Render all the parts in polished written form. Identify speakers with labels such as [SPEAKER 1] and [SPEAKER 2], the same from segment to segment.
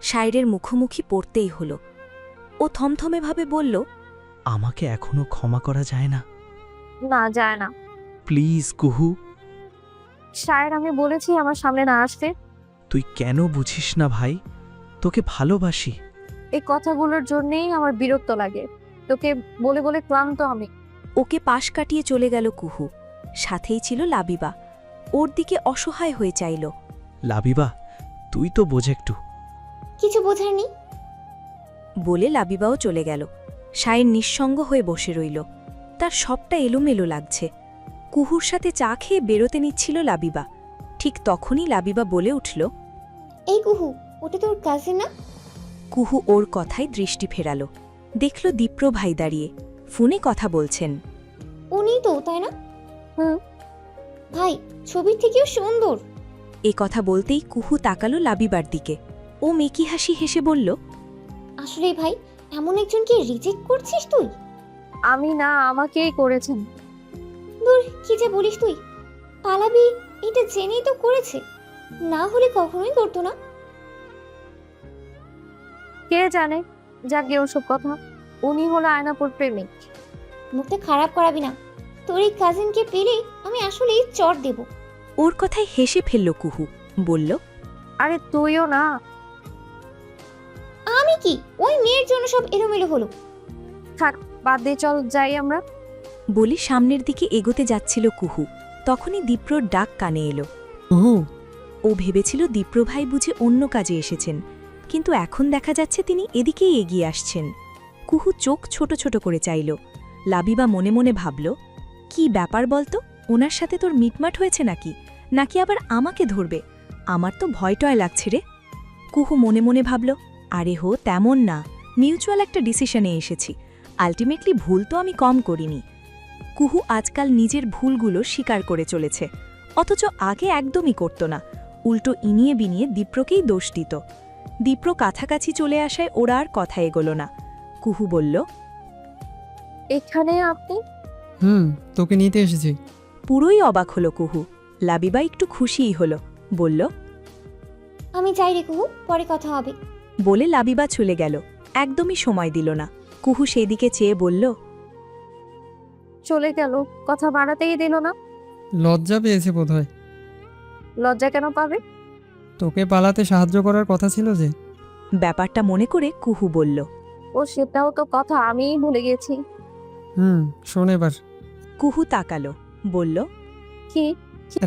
[SPEAKER 1] শায়রের মুখোমুখি পড়তেই হলো। ও থমথমেভাবে বলল,
[SPEAKER 2] আমাকে এখনো ক্ষমা করা যায় না?
[SPEAKER 3] না, যায় না।
[SPEAKER 2] প্লিজ কুহু।
[SPEAKER 3] শায়ের, আমি বলেছি আমার সামনে না আসতে।
[SPEAKER 2] তুই কেন বুঝিস না ভাই? তোকে ভালোবাসি।
[SPEAKER 3] এই কথাগুলোর জন্যেই আমার বিরক্ত লাগে। তোকে বলে বলে ক্লান্ত আমি।
[SPEAKER 1] ওকে পাশ কাটিয়ে চলে গেল কুহু। সাথেই ছিল লাবিবা। ওর দিকে অসহায় হয়ে চাইল।
[SPEAKER 2] লাবিবা, তুই তো বোঝ একটু।
[SPEAKER 4] কিছু বোঝার নেই।
[SPEAKER 1] বলে লাবিবাও চলে গেল। শায়ের নিঃসঙ্গ হয়ে বসে রইল। তার সবটা এলোমেলো লাগছে। কুহুর সাথে চা খেয়ে বেরোতে নিচ্ছিল লাবিবা। ঠিক তখনই লাবিবা বলে উঠল,
[SPEAKER 4] এই কুহু, ওটা তোর কাজিন না?
[SPEAKER 1] কুহু ওর কথায় দৃষ্টি ফেরাল। দেখল দীপ্র ভাই দাঁড়িয়ে ফোনে কথা বলছেন।
[SPEAKER 4] উনিই তো, তাই না?
[SPEAKER 3] হুম।
[SPEAKER 4] ভাই, ছবির থেকেও সুন্দর।
[SPEAKER 1] এ কথা বলতেই কুহু তাকালো লাবিবার দিকে। ও মেকি হাসি হেসে বলল,
[SPEAKER 4] আসলে ভাই, এমন একজনকে রিজেক্ট করছিস তুই?
[SPEAKER 3] আমি না, আমাকেই করেছেন।
[SPEAKER 4] দূর, কি যে বলিস তুই। পালাবি এটা জেনেই তো করেছে, না হলে কখনোই করতো না।
[SPEAKER 3] কে জানে, যাকে ওসব কথা। উনি হলো আয়নাপুর প্রেমিক।
[SPEAKER 4] মুখটা খারাপ করাবি না। তোর এই কাজিনকে পেলে আমি আসলেই চড় দেব।
[SPEAKER 1] ওর কথায় হেসে ফেলল কুহু। বলল,
[SPEAKER 3] আরে তুইও না।
[SPEAKER 4] আমি কি, ওই মেয়ের জন্য সব এলোমেলো হলো।
[SPEAKER 3] থাক, বাদ দিয়ে চল যাই আমরা।
[SPEAKER 1] বলে সামনের দিকে এগোতে যাচ্ছিল কুহু। তখনই দীপ্রর ডাক কানে এলো।
[SPEAKER 2] কুহু।
[SPEAKER 1] ও ভেবেছিল দীপ্র ভাই বুঝে অন্য কাজে এসেছেন, কিন্তু এখন দেখা যাচ্ছে তিনি এদিকেই এগিয়ে আসছেন। কুহু চোখ ছোট ছোট করে চাইল। লাবিবা মনে মনে ভাবল, কি ব্যাপার বলতো, ওনার সাথে তোর মিটমাট হয়েছে নাকি, নাকি আবার আমাকে ধরবে? আমার তো ভয়টয় লাগছে রে। কুহু মনে মনে ভাবল, আরে হো, তেমন না, মিউচুয়াল একটা ডিসিশনে এসেছি। আলটিমেটলি ভুল তো আমি কম করিনি। কুহু আজকাল নিজের ভুলগুলো স্বীকার করে চলেছে, অথচ আগে একদমই করত না। উল্টো ইনিয়ে বিনিয়ে দীপ্রকেই দোষ দিত। দীপ্র কাছাকাছি চলে আসায় ওরা আর কথা এগোল না। কুহু বলল,
[SPEAKER 3] এখানে আপনি?
[SPEAKER 5] তোকে নিতে এসেছি।
[SPEAKER 1] পুরোই অবাক হল কুহু। লাবিবা একটু খুশিই হল। বলল,
[SPEAKER 4] আমি চাই রে কুহু, পরে কথা হবে।
[SPEAKER 1] বলে লাবিবা চলে গেল। একদমই সময় দিল না। কুহু সেই দিকে চেয়ে বলল,
[SPEAKER 3] চলে গেল, কথা বাড়াতেই দিল না।
[SPEAKER 5] লজ্জা পেয়েছে বোধহয়।
[SPEAKER 3] লজ্জা কেন পাবে?
[SPEAKER 5] তোকে পালাতে সাহায্য করার কথা ছিল যে।
[SPEAKER 1] ব্যাপারটা মনে করে কুহু বলল,
[SPEAKER 3] ও সেটাও তো কথা, আমিই ভুলে গেছি।
[SPEAKER 5] শোন এবার।
[SPEAKER 1] কুহু তাকালো। বলল,
[SPEAKER 3] কি?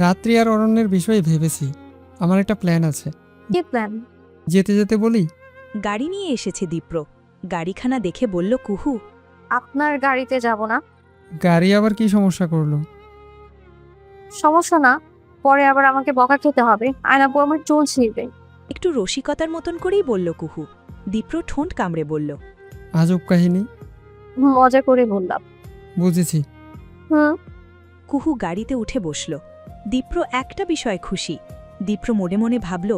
[SPEAKER 5] রাত্রি আর অরণ্যের বিষয়ে ভেবেছি। আমার একটা প্ল্যান আছে।
[SPEAKER 3] কি প্ল্যান?
[SPEAKER 5] যেতে যেতে বলি।
[SPEAKER 1] গাড়ি নিয়ে এসেছে দীপ্র। গাড়িখানা দেখে বলল কুহু,
[SPEAKER 3] আপনার গাড়িতে যাব না।
[SPEAKER 5] গাড়ি আবার কি সমস্যা করলো?
[SPEAKER 3] সমস্যা না, পরে আবার আমাকে বকা খেতে হবে। আয়নাপু আমার চুল ছিঁড়বে।
[SPEAKER 1] একটু রসিকতার মতন করেই বলল কুহু। দীপ্র ঠোঁট কামড়ে বলল,
[SPEAKER 5] আজব কাহিনী।
[SPEAKER 3] মজা করে বললাম।
[SPEAKER 5] বুঝেছি।
[SPEAKER 1] কুহু গাড়িতে উঠে বসল। দীপ্র একটা বিষয়ে খুশি। দীপ্র মনে মনে ভাবল,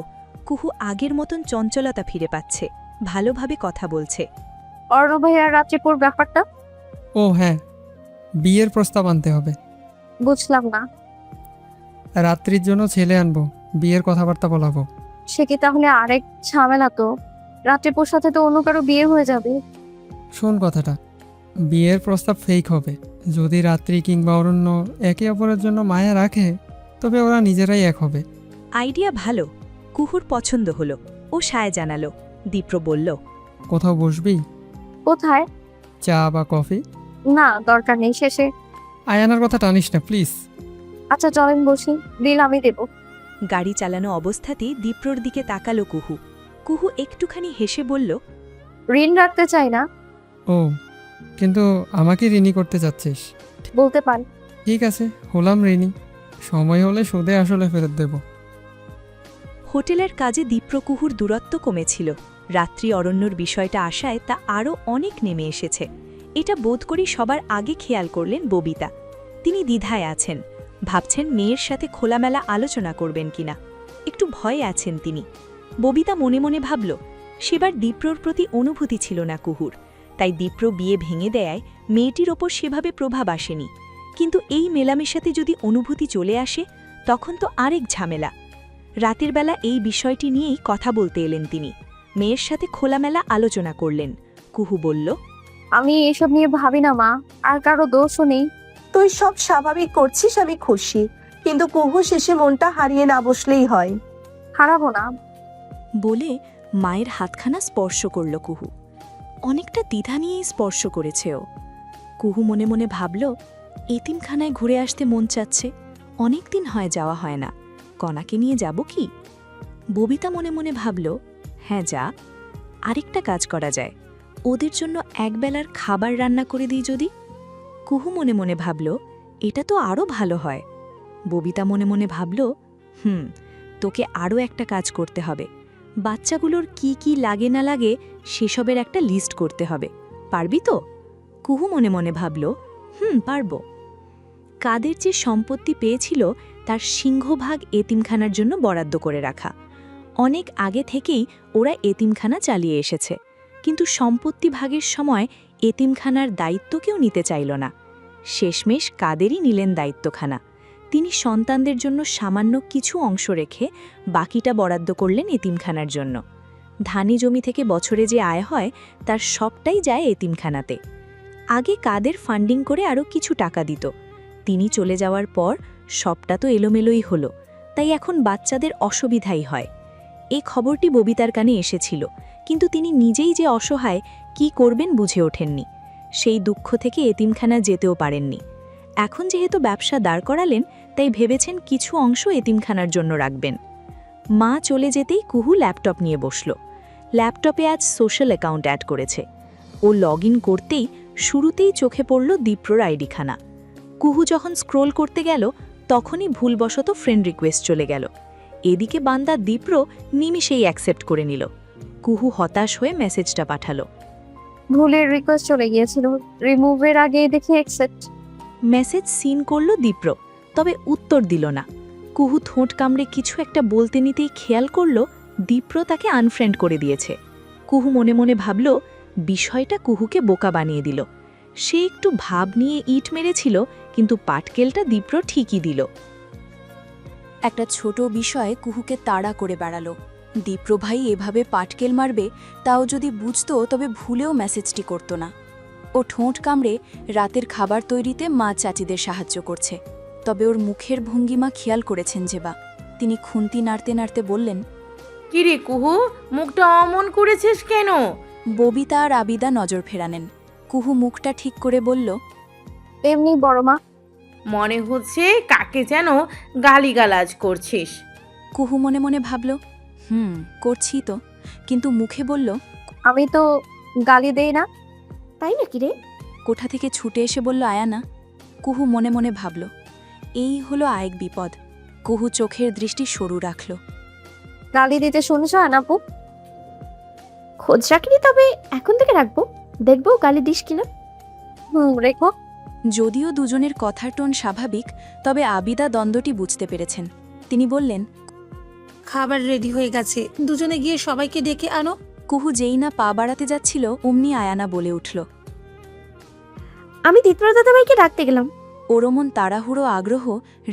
[SPEAKER 1] কুহু আগের মতন চঞ্চলতা ফিরে পাচ্ছে, ভালোভাবে কথা বলছে।
[SPEAKER 3] অর্ণব ভাইয়ার রাত্রিপুর ব্যাপারটা?
[SPEAKER 5] ও হ্যাঁ, বিয়ের প্রস্তাব আনতে হবে।
[SPEAKER 3] বুঝলাম না।
[SPEAKER 5] রাত্রির জন্য ছেলে আনবো, বিয়ের কথাবার্তা বলাবো।
[SPEAKER 3] সে কি তাহলে আরেক ঝামেলা? তো রাত্রিপুর সাথে তো অন্য কারো বিয়ে হয়ে যাবে।
[SPEAKER 5] শোন কথাটা, বিয়ের প্রস্তাব ফেক হবে। যদি রাত্রি কিংবা অরণ্য একে অপরের জন্য মায়া রাখে, তবে ওরা নিজেরাই এক হবে।
[SPEAKER 1] আইডিয়া ভালো। কুহুর পছন্দ হলো। ও সায় জানালো। দীপ্র বলল,
[SPEAKER 5] কোথাও বসবি?
[SPEAKER 3] কোথায়?
[SPEAKER 5] চা বা কফি?
[SPEAKER 3] না, দরকার নেই। শেষে
[SPEAKER 5] আয়ানার কথা টানিস না প্লিজ।
[SPEAKER 3] আচ্ছা চলেন বসি, বিল আমি দেব।
[SPEAKER 1] গাড়ি চালানো অবস্থাতেই দীপ্রর দিকে তাকালো কুহু। কুহু একটুখানি হেসে বলল,
[SPEAKER 3] ঋণ রাখতে চাই না।
[SPEAKER 5] ও, কিন্তু আমাকে ঋণী করতে চাচ্ছিস?
[SPEAKER 3] বলতে পারি।
[SPEAKER 5] ঠিক আছে, হলাম ঋণী। সময় হলে সুদে আসলে ফেরত দেব।
[SPEAKER 1] হোটেলের কাজে দীপ্র কুহুর দূরত্ব কমেছিল। রাত্রি অরণ্যর বিষয়টা আসায় তা আরও অনেক নেমে এসেছে। এটা বোধ করি সবার আগে খেয়াল করলেন ববিতা। তিনি দ্বিধায় আছেন, ভাবছেন মেয়ের সাথে খোলামেলা আলোচনা করবেন কিনা। একটু ভয়ে আছেন তিনি। ববিতা মনে মনে ভাবল, সেবার দীপ্রর প্রতি অনুভূতি ছিল না কুহুর, তাই দীপ্র বিয়ে ভেঙে দেয়ায় মেয়েটির ওপর সেভাবে প্রভাব আসেনি। কিন্তু এই মেলামেশাতে যদি অনুভূতি চলে আসে, তখন তো আরেক ঝামেলা। রাতের বেলা এই বিষয়টি নিয়েই কথা বলতে এলেন তিনি। মেয়ের সাথে খোলামেলা আলোচনা করলেন। কুহু বলল,
[SPEAKER 3] আমি এসব নিয়ে ভাবি না মা, আর কারো দোষও নেই।
[SPEAKER 6] তুই সব স্বাভাবিক করছিস, আমি খুশি, কিন্তু কুহু শেষে মনটা হারিয়ে না বসলেই হয়।
[SPEAKER 3] হারাবো না।
[SPEAKER 1] বলে মায়ের হাতখানা স্পর্শ করল কুহু। অনেকটা দ্বিধা নিয়েই স্পর্শ করেছে ও। কুহু মনে মনে ভাবল, এতিমখানায় ঘুরে আসতে মন চাচ্ছে, অনেক দিন হয় যাওয়া হয় না, কণাকে নিয়ে যাব কি? ববিতা মনে মনে ভাবল, হ্যাঁ যা, আরেকটা কাজ করা যায়, ওদের জন্য একবেলার খাবার রান্না করে দিই যদি। কুহু মনে মনে ভাবল, এটা তো আরও ভালো হয়। ববিতা মনে মনে ভাবল, তোকে আরও একটা কাজ করতে হবে, বাচ্চাগুলোর কি কি লাগে না লাগে সেসবের একটা লিস্ট করতে হবে। পারবি তো? কুহু মনে মনে ভাবল, পারব। কাদের যে সম্পত্তি পেয়েছিল তার সিংহভাগ এতিমখানার জন্য বরাদ্দ করে রাখা। অনেক আগে থেকেই ওরা এতিমখানা চালিয়ে এসেছে, কিন্তু সম্পত্তি ভাগের সময় এতিমখানার দায়িত্ব কেউ নিতে চাইল না। শেষমেশ কাদেরই নিলেন দায়িত্বখানা। তিনি সন্তানদের জন্য সামান্য কিছু অংশ রেখে বাকিটা বরাদ্দ করলেন এতিমখানার জন্য। ধানি জমি থেকে বছরে যে আয় হয় তার সবটাই যায় এতিমখানাতে। আগে কাদের ফান্ডিং করে আরও কিছু টাকা দিত, তিনি চলে যাওয়ার পর সবটা তো এলোমেলোই হলো, তাই এখন বাচ্চাদের অসুবিধাই হয়। এই খবরটি ববিতার কানে এসেছিল, কিন্তু তিনি নিজেই যে অসহায়, কি করবেন বুঝে ওঠেননি। সেই দুঃখ থেকে এতিমখানা যেতেও পারেননি। এখন যেহেতু ব্যবসা দাঁড় করালেন, তাই ভেবেছেন কিছু অংশ এতিমখানার জন্য রাখবেন। মা চলে যেতেই কুহু ল্যাপটপ নিয়ে বসল। ল্যাপটপে আজ সোশ্যাল অ্যাকাউন্ট অ্যাড করেছে। ও লগ ইন করতেই শুরুতেই চোখে পড়ল দীপ্রর আইডিখানা। কুহু যখন স্ক্রোল করতে গেল তখনই ভুলবশত ফ্রেন্ড রিকোয়েস্ট চলে গেল। এদিকে বান্দা দীপ্র নিমিষেই অ্যাকসেপ্ট করে নিল। কুহু হতাশ হয়ে মেসেজটা পাঠালো।
[SPEAKER 3] ভুলের রিকোয়েস্ট চলে গিয়েছিল, রিমুভের আগে দেখি অ্যাকসেপ্ট।
[SPEAKER 1] মেসেজ সিন করল দীপ্র, তবে উত্তর দিল না। কুহু ঠোঁট কামড়ে কিছু একটা বলতে নিতেই খেয়াল করল দীপ্র তাকে আনফ্রেন্ড করে দিয়েছে। কুহু মনে মনে ভাবল, বিষয়টা কুহুকে বোকা বানিয়ে দিল। সে একটু ভাব নিয়ে ইট মেরেছিল, কিন্তু পাটকেলটা দীপ্র ঠিকই দিল। একটা ছোট বিষয়ে কুহুকে তাড়া করে বেড়ালো। দীপ্র ভাই এভাবে পাটকেল মারবে তাও যদি বুঝতো তবে ভুলেও মেসেজটি করত না। ও ঠোঁট কামড়ে রাতের খাবার তৈরিতে মা চাচিদের সাহায্য করছে, তবে ওর মুখের ভঙ্গিমা খেয়াল করেছেন যেবা। তিনি খুন্তি নাড়তে নাড়তে বললেন,
[SPEAKER 7] কিরে কুহু, মুখটা অমন করেছিস কেন?
[SPEAKER 1] ববিতা আর আবিদা নজর ফেরানেন। কুহু মুখটা ঠিক করে বলল,
[SPEAKER 3] এমনি বড় মা।
[SPEAKER 7] মনে হচ্ছে কাকে যেন গালিগালাজ করছিস।
[SPEAKER 1] কুহু মনে মনে ভাবল, করছি তো, কিন্তু মুখে বলল,
[SPEAKER 3] আমি তো গালি দেই না।
[SPEAKER 4] তাই নাকি রে?
[SPEAKER 1] কোঠা থেকে ছুটে এসে বলল আয়ানা। কুহু মনে মনে ভাবল, এই হলো আরেক বিপদ। কুহু চোখের দৃষ্টি সরু রাখল।
[SPEAKER 3] গালি দিতে শুনেছ আনাপু?
[SPEAKER 4] খোঁজ রাখলি, তবে এখন থেকে রাখবো, দেখবো গালি দিস কিনা।
[SPEAKER 3] রেখো।
[SPEAKER 1] যদিও দুজনের কথার টোন স্বাভাবিক, তবে আবিদা দ্বন্দ্বটি বুঝতে পেরেছেন। তিনি বললেন,
[SPEAKER 8] খাবার রেডি হয়ে গেছে, দুজনে গিয়ে সবাইকে ডেকে আনো।
[SPEAKER 1] কুহু যেই না পা বাড়াতে যাচ্ছিল অমনি আয়ানা বলে উঠল,
[SPEAKER 4] আমি দীপ্র দাদাভাইকে ডাকতে গেলাম।
[SPEAKER 1] ওরমন তাড়াহুড়ো আগ্রহ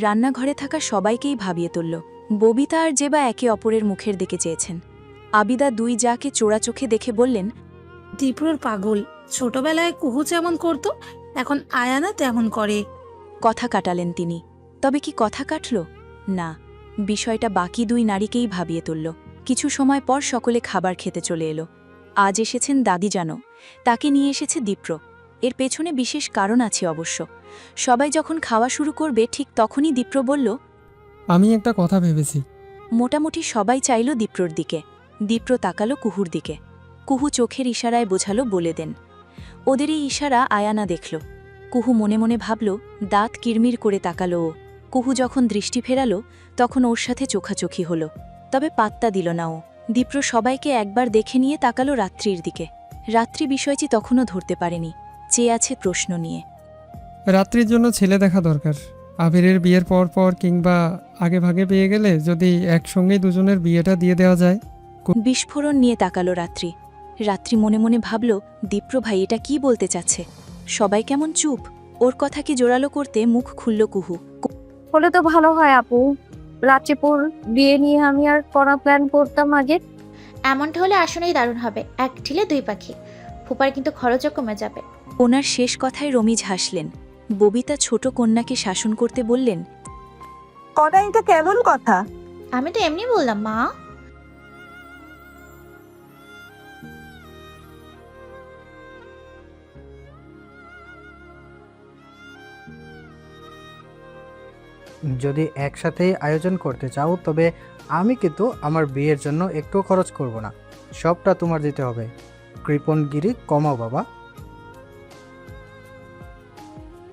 [SPEAKER 1] রান্নাঘরে থাকা সবাইকেই ভাবিয়ে তুলল। ববিতা আর যেবা একে অপরের মুখের দিকে চেয়েছেন। আবিদা দুই যাকে চোরা চোখে দেখে বললেন,
[SPEAKER 8] দীপ্রর পাগল, ছোটবেলায় কুহু যেমন করত এখন আয়ানা তেমন করে।
[SPEAKER 1] কথা কাটালেন তিনি। তবে কি কথা কাটল? না, বিষয়টা বাকি দুই নারীকেই ভাবিয়ে তুলল। কিছু সময় পর সকলে খাবার খেতে চলে এলো। আজ এসেছেন দাদি জানো, তাকে নিয়ে এসেছে দীপ্র। এর পেছনে বিশেষ কারণ আছে অবশ্য। সবাই যখন খাওয়া শুরু করবে ঠিক তখনই দীপ্র বলল,
[SPEAKER 5] আমি একটা কথা ভেবেছি।
[SPEAKER 1] মোটামুটি সবাই চাইল দীপ্রর দিকে। দীপ্র তাকালো কুহুর দিকে। কুহু চোখের ইশারায় বোঝালো বলে দেন। ওদের এই ইশারা আয়ানা দেখল। কুহু মনে মনে ভাবল, দাঁত কিরমির করে তাকালো ও। কুহু যখন দৃষ্টি ফেরালো তখন ওর সাথে চোখাচোখি হলো, তবে পাত্তা দিল না ও। দীপ্র সবাইকে একবার দেখে নিয়ে তাকালো রাত্রির দিকে। রাত্রি বিষয়টি তখনও ধরতে পারেনি, চেয়ে আছে প্রশ্ন নিয়ে।
[SPEAKER 5] রাত্রির জন্য ছেলে দেখা দরকার। আবিরের বিয়ের পর পর কিংবা আগে ভাগে পেয়ে গেলে যদি একসঙ্গেই দুজনের বিয়েটা দিয়ে দেওয়া যায়।
[SPEAKER 1] বিস্ফোরণ নিয়ে তাকালো রাত্রি। রাত্রি মনে মনে ভাবল, দীপ্র ভাই এটা কি বলতে চাচ্ছে? সবাই কেমন চুপ। ওর কথাকে জোরালো করতে মুখ খুলল কুহু।
[SPEAKER 3] হলে তো ভালো হয় আপু। রাত্রিপুর বিয়ে নিয়ে আমি আর করা প্ল্যান করতাম আগে।
[SPEAKER 4] এমনটা হলে আসলেই দারুণ হবে, এক ঢিলে দুই পাখি। ফুপার কিন্তু খরচও কমে যাবে।
[SPEAKER 1] ওনার শেষ কথায় রমিজ হাসলেন। ববিতা ছোট কন্যাকে শাসন করতে বললেন,
[SPEAKER 6] কনা, এটা কেমন কথা?
[SPEAKER 4] আমি তো এমনি বললাম মা।
[SPEAKER 9] যদি একসাথে আয়োজন করতে চাও তবে আমি কিন্তু আমার বিয়ের জন্য একটু খরচ করব না, সবটা তোমার দিতে হবে। কৃপণগিরি কমাও বাবা।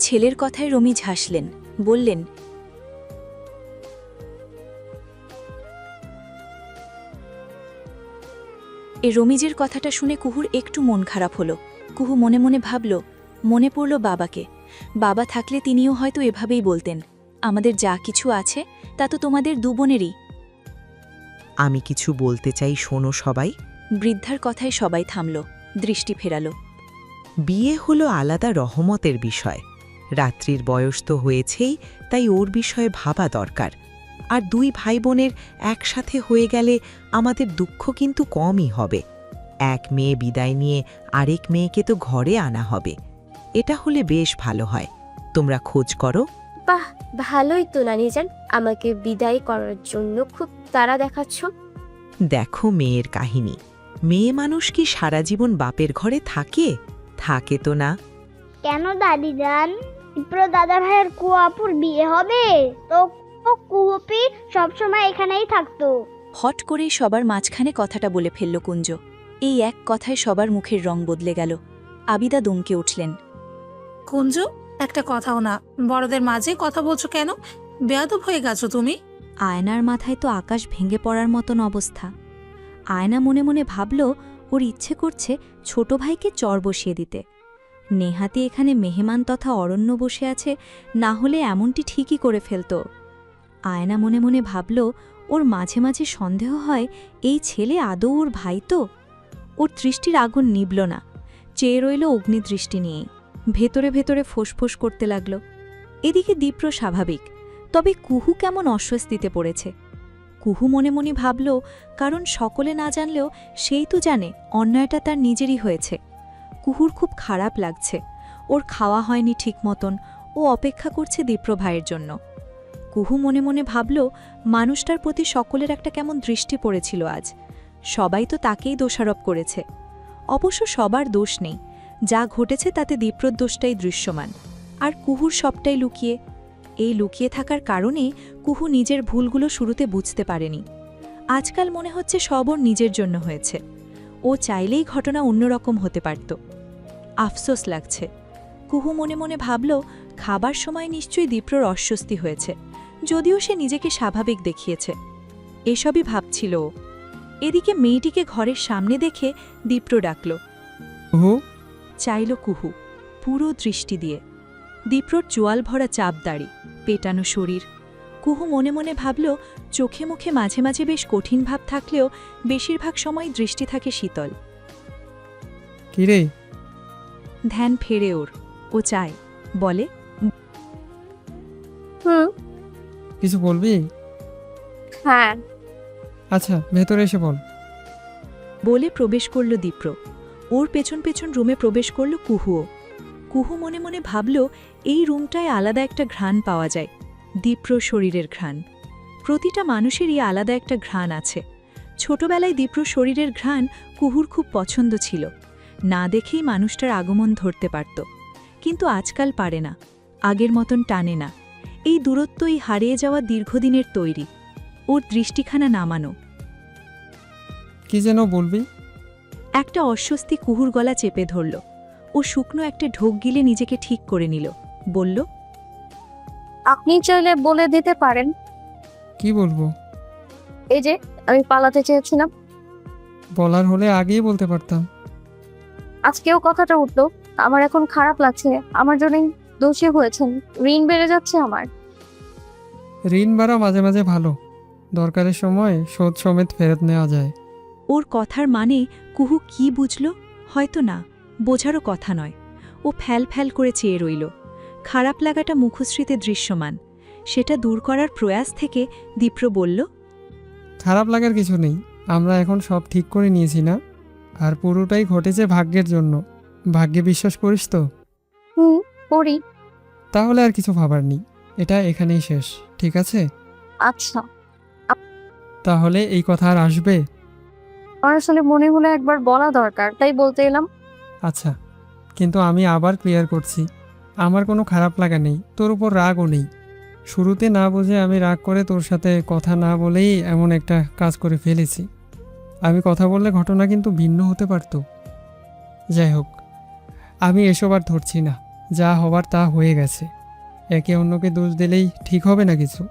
[SPEAKER 1] ছেলের কথায় রমিজ হাসলেন, বললেন, এ রমিজের কথাটা শুনে কুহুর একটু মন খারাপ হলো। কুহু মনে মনে ভাবল, মনে পড়ল বাবাকে। বাবা থাকলে তিনিও হয়তো এভাবেই বলতেন, আমাদের যা কিছু আছে তা তো তোমাদের দু বোনেরই।
[SPEAKER 10] আমি কিছু বলতে চাই, শোনো সবাই।
[SPEAKER 1] বৃদ্ধার কথায় সবাই থামল, দৃষ্টি ফেরাল।
[SPEAKER 10] বিয়ে হলো আলাদা রহমতের বিষয়। রাত্রির বয়স তো হয়েছেই, তাই ওর বিষয়ে ভাবা দরকার। আর দুই ভাই বোনের একসাথে হয়ে গেলে আমাদের দুঃখ কিন্তু কমই হবে। এক মেয়ে বিদায় নিয়ে আরেক মেয়েকে তো ঘরে আনা হবে। এটা হলে বেশ ভালো হয়। তোমরা খোঁজ করো।
[SPEAKER 11] বাহ, ভালোই তো নানিজান, আমাকে বিদায় করার জন্য খুব তাড়া দেখাচ্ছ।
[SPEAKER 10] দেখো মেয়ের কাহিনী। মেয়ে মানুষ কি সারা জীবন বাপের ঘরে থাকে? থাকে তো না।
[SPEAKER 12] কেন দাদিজান, ইপ্রো দাদা ভাইয়ের কুয়াপুর বিয়ে হবে তো কুহুপি সবসময় এখানেই থাকতো।
[SPEAKER 1] হট করেই সবার মাঝখানে কথাটা বলে ফেলল কুঞ্জ। এই এক কথায় সবার মুখের রং বদলে গেল। আবিদা দমকে উঠলেন।
[SPEAKER 8] কুঞ্জ, একটা কথাও না, বড়দের মাঝে কথা বলছো কেন? বেয়াদব হয়ে গেছো তুমি।
[SPEAKER 1] আয়নার মাথায় তো আকাশ ভেঙে পড়ার মতন অবস্থা। আয়না মনে মনে ভাবল, ওর ইচ্ছে করছে ছোট ভাইকে চর বসিয়ে দিতে। নেহাতি এখানে মেহমান তথা অরণ্য বসে আছে, না হলে এমনটি ঠিকই করে ফেলত। আয়না মনে মনে ভাবল, ওর মাঝে মাঝে সন্দেহ হয় এই ছেলে আদৌ ওর ভাই তো। ওর দৃষ্টির আগুন নিবল না, চেয়ে রইল অগ্নিদৃষ্টি নিয়েই। ভেতরে ভেতরে ফোঁসফোঁস করতে লাগল। এদিকে দীপ্র স্বাভাবিক, তবে কুহু কেমন অস্বস্তিতে পড়েছে। কুহু মনে মনে ভাবল, কারণ সকলে না জানলেও সেই তো জানে অন্যায়টা তার নিজেরই হয়েছে। কুহুর খুব খারাপ লাগছে। ওর খাওয়া হয়নি ঠিক মতন, ও অপেক্ষা করছে দীপ্র ভাইয়ের জন্য। কুহু মনে মনে ভাবল, মানুষটার প্রতি সকলের একটা কেমন দৃষ্টি পড়েছিল আজ। সবাই তো তাকেই দোষারোপ করেছে। অবশ্য সবার দোষ নেই, যা ঘটেছে তাতে দীপ্রর দোষটাই দৃশ্যমান, আর কুহুর সবটাই লুকিয়ে। এই লুকিয়ে থাকার কারণে কুহু নিজের ভুলগুলো শুরুতে বুঝতে পারেনি। আজকাল মনে হচ্ছে সব ওর নিজের জন্য হয়েছে। ও চাইলেই ঘটনা অন্যরকম হতে পারত। আফসোস লাগছে। কুহু মনে মনে ভাবল, খাবার সময় নিশ্চয়ই দীপ্রর অস্বস্তি হয়েছে, যদিও সে নিজেকে স্বাভাবিক দেখিয়েছে। এসবই ভাবছিল ও। এদিকে মেয়েটিকে ঘরের সামনে দেখে দীপ্র ডাকল।
[SPEAKER 5] কুহু,
[SPEAKER 1] চাইল কুহু, পুরো দৃষ্টি দিয়ে। দীপ্রর চোয়াল ভরা চাপ দাড়ি, পেটানো শরীর। কুহু মনে মনে ভাবল, চোখে মুখে মাঝে মাঝে বেশ কঠিন ভাব থাকলেও বেশিরভাগ সময় দৃষ্টি থাকে শীতল।
[SPEAKER 5] কিরে?
[SPEAKER 1] ধ্যান ফেরে ওর। ও চায়, বলে,
[SPEAKER 5] কিছু বলবি?
[SPEAKER 3] হ্যাঁ।
[SPEAKER 5] আচ্ছা, ভেতরে এসে বল।
[SPEAKER 1] বলে প্রবেশ করল দীপ্র। ওর পেছন পেছন রুমে প্রবেশ করল কুহুও। কুহু মনে মনে ভাবল, এই রুমটায় আলাদা একটা ঘ্রাণ পাওয়া যায়, দীপ্র শরীরের ঘ্রাণ। প্রতিটা মানুষেরই আলাদা একটা ঘ্রাণ আছে। ছোটবেলায় দীপ্র শরীরের ঘ্রাণ কুহুর খুব পছন্দ ছিল। না দেখেই মানুষটার আগমন ধরতে পারত, কিন্তু আজকাল পারে না, আগের মতন টানে না। এই দূরত্বই হারিয়ে যাওয়া দীর্ঘদিনের তৈরি। ওর দৃষ্টিখানা নামানো।
[SPEAKER 5] কি যেন বলবি?
[SPEAKER 1] একটা অস্বস্তি কুহুর গলা চেপে ধরল। ও শুকনো একটা ঢোক গিলে নিজেকে ঠিক করে নিল, বলল,
[SPEAKER 3] আপনি চাইলে বলে দিতে পারেন।
[SPEAKER 5] কি বলবো?
[SPEAKER 3] এই যে আমি পালাতে চেয়েছিলাম।
[SPEAKER 5] বলার হলে আগেই বলতে পারতাম।
[SPEAKER 3] আজকেও কথাটা উঠলো। আমার এখন খারাপ লাগছে, আমার জন্যই দোষী হয়েছেন। ঋণ বেড়ে যাচ্ছে আমার।
[SPEAKER 5] ঋণ বাড়া মাঝে মাঝে ভালো, দরকারের সময় শোধ সমেত ফেরত নেওয়া যায়।
[SPEAKER 1] ওর কথার মানে কুহু কি বুঝল? হয়তো না, বোঝারও কথা নয়। ও ফ্যাল ফ্যাল করে চেয়ে রইল। খারাপ লাগাটা মুখশ্রীতে দৃশ্যমান। সেটা দূর করার প্রয়াস থেকে দীপ্র বলল,
[SPEAKER 5] খারাপ লাগার কিছু নেই, আমরা এখন সব ঠিক করে নিয়েছি না? আর পুরোটাই ঘটেছে ভাগ্যের জন্য। ভাগ্যে বিশ্বাস করিস তো?
[SPEAKER 3] হুম, করি।
[SPEAKER 5] তাহলে আর কিছু ভাবার নেই, এটা এখানেই শেষ, ঠিক আছে?
[SPEAKER 3] আচ্ছা,
[SPEAKER 5] তাহলে এই কথা আর আসবে?
[SPEAKER 3] আমার আসলে মনে হলো একবার বলা দরকার, তাই বলতে এলাম।
[SPEAKER 5] আচ্ছা, কিন্তু আমি আবার ক্লিয়ার করছি, আমার কোনো খারাপ লাগা নেই, তোর উপর রাগও নেই। শুরুতে না বুঝে আমি রাগ করে তোর সাথে কথা না বলেই এমন একটা কাজ করে ফেলেছি। আমি কথা বললে ঘটনা কিন্তু ভিন্ন হতে পারত। যাই হোক, আমি এসব আর ধরছি না, যা হবার তা হয়ে গেছে। একে অন্যকে দোষ দিলেই ঠিক হবে না কিছু।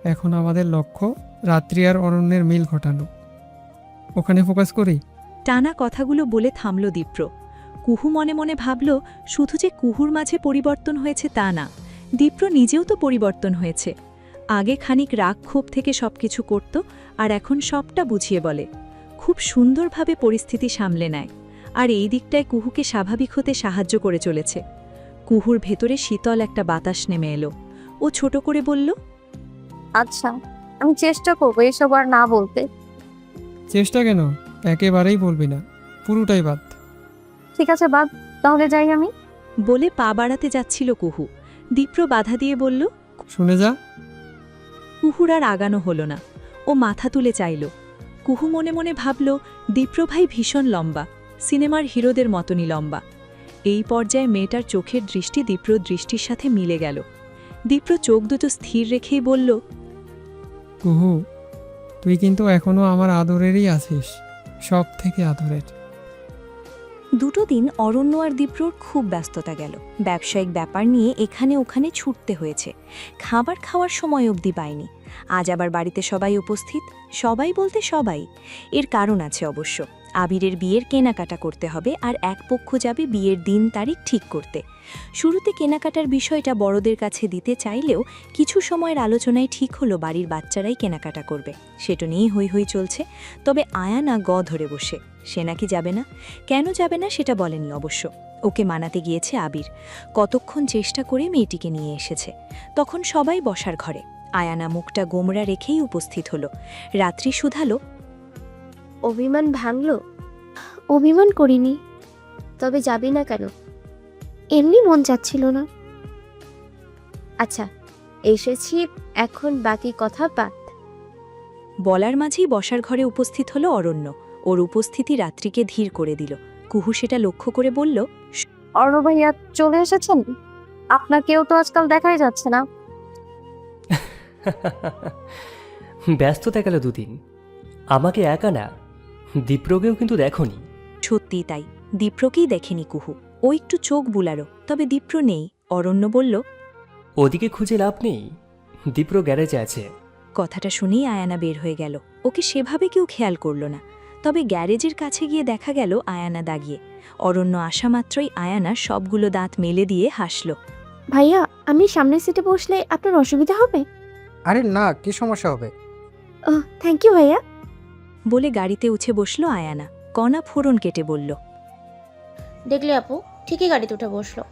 [SPEAKER 5] এখন আমাদের লক্ষ্য রাত্রি আর অরণ্যের মিল ঘটানো। ওখানে ফোকাস করি।
[SPEAKER 1] টানা কথাগুলো বলে থামল দীপ্র। কুহু মনে মনে ভাবল, শুধু যে কুহুর মাঝে পরিবর্তন হয়েছে তা না, দীপ্র নিজেও তো পরিবর্তন হয়েছে। আগে খানিক রাগ ক্ষোভ থেকে সবকিছু করত, আর এখন সবটা বুঝিয়ে বলে। খুব সুন্দরভাবে পরিস্থিতি সামলে নেয়, আর এই দিকটায় কুহুকে স্বাভাবিক হতে সাহায্য করে চলেছে। কুহুর ভেতরে শীতল একটা বাতাস নেমে এলো। ও ছোট করে বলল,
[SPEAKER 3] আচ্ছা, আমি চেষ্টা করবো এসব আর না বলতে।
[SPEAKER 5] চেষ্টা কেন, একেবারেই বলবি না, পুরোটাই বাদ।
[SPEAKER 3] ঠিক আছে, বাদ, তাহলে যাই আমি।
[SPEAKER 1] বলে পা বাড়াতে যাচ্ছিল কুহু। দীপ্র বাধা দিয়ে বলল,
[SPEAKER 5] শুনে যা।
[SPEAKER 1] কুহুর আর আগানো হলো না। ও মাথা তুলে চাইল। কুহু মনে মনে ভাবল, দীপ্র ভাই ভীষণ লম্বা, সিনেমার হিরোদের মতনই লম্বা। এই পর্যায়ে মেয়েটার চোখের দৃষ্টি দীপ্র দৃষ্টির সাথে মিলে গেল। দীপ্র চোখ দুটো স্থির রেখেই বলল,
[SPEAKER 5] কুহু, তুই কিন্তু এখনো আমার আদরেরই আছিস, সব থেকে আদরের।
[SPEAKER 1] দুটো দিন অরণ্য আর দীপ্রর খুব ব্যস্ততা গেল। ব্যবসায়িক ব্যাপার নিয়ে এখানে ওখানে ছুটতে হয়েছে। খাবার খাওয়ার সময় অবধি পায়নি। আজ আবার বাড়িতে সবাই উপস্থিত, সবাই বলতে সবাই। এর কারণ আছে অবশ্য। আবিরের বিয়ের কেনাকাটা করতে হবে, আর এক পক্ষ যাবে বিয়ের দিন তারিখ ঠিক করতে। শুরুতে কেনাকাটার বিষয়টা বড়দের কাছে দিতে চাইলেও কিছু সময়ের আলোচনায় ঠিক হলো বাড়ির বাচ্চারাই কেনাকাটা করবে। সেটা নিয়েই হৈ হৈ চলছে। তবে আয়ানা ধরে বসে, সে নাকি যাবে না। কেন যাবে না সেটা বলেননি অবশ্য। ওকে মানাতে গিয়েছে আবির। কতক্ষণ চেষ্টা করে মেয়েটিকে নিয়ে এসেছে। তখন সবাই বসার ঘরে। আয়ানা মুখটা গোমরা রেখেই উপস্থিত হলো। রাত্রি শুধালো,
[SPEAKER 11] অভিমান ভাঙলো?
[SPEAKER 4] অভিমান করিনি,
[SPEAKER 11] তবে যাবি না কেন?
[SPEAKER 4] এমনি মন চাচ্ছিল না।
[SPEAKER 11] আচ্ছা, এসেছি, এখন বাকি কথা বাদ।
[SPEAKER 1] বলার মাঝেই বসার ঘরে উপস্থিত হলো অরণ্য। ওর উপস্থিতি রাত্রিকে ধীর করে দিল। কুহু সেটা লক্ষ্য করে বলল,
[SPEAKER 3] অর্ণ ভাইয়া চলে এসেছেন? আপনাকেও তো আজকাল দেখাই যাচ্ছে না।
[SPEAKER 13] ব্যস্ততা গেল দুদিন, আমাকে একা না, দীপ্রকেও কিন্তু দেখনি।
[SPEAKER 1] সত্যিই তাই, দীপ্রকেই দেখেনি কুহু। ও একটু চোখ বুলালো, তবে দীপ্র নেই। অরণ্য বলল,
[SPEAKER 13] ওদিকে খুঁজে লাভ নেই, দীপ্র গ্যারেজে আছে।
[SPEAKER 1] কথাটা শুনেই আয়ানা বের হয়ে গেল। ওকে সেভাবে কেউ খেয়াল করল না। তবে গ্যারেজের কাছে গিয়ে দেখা গেল আয়ানা দাগিয়ে। অরণ্য আসা মাত্রই আয়ানা সবগুলো দাঁত মেলে দিয়ে হাসল।
[SPEAKER 4] ভাইয়া, আমি সামনের সিটে বসলে আপনার অসুবিধা হবে?
[SPEAKER 9] আরে না, কি সমস্যা হবে?
[SPEAKER 4] থ্যাংক ইউ ভাইয়া।
[SPEAKER 1] বলে গাড়িতে উঠে বসল আয়ানা। কণা ফোড়ন কেটে বলল,
[SPEAKER 4] দেখলে আপু, ঠিকই গাড়িতে উঠে বসলো।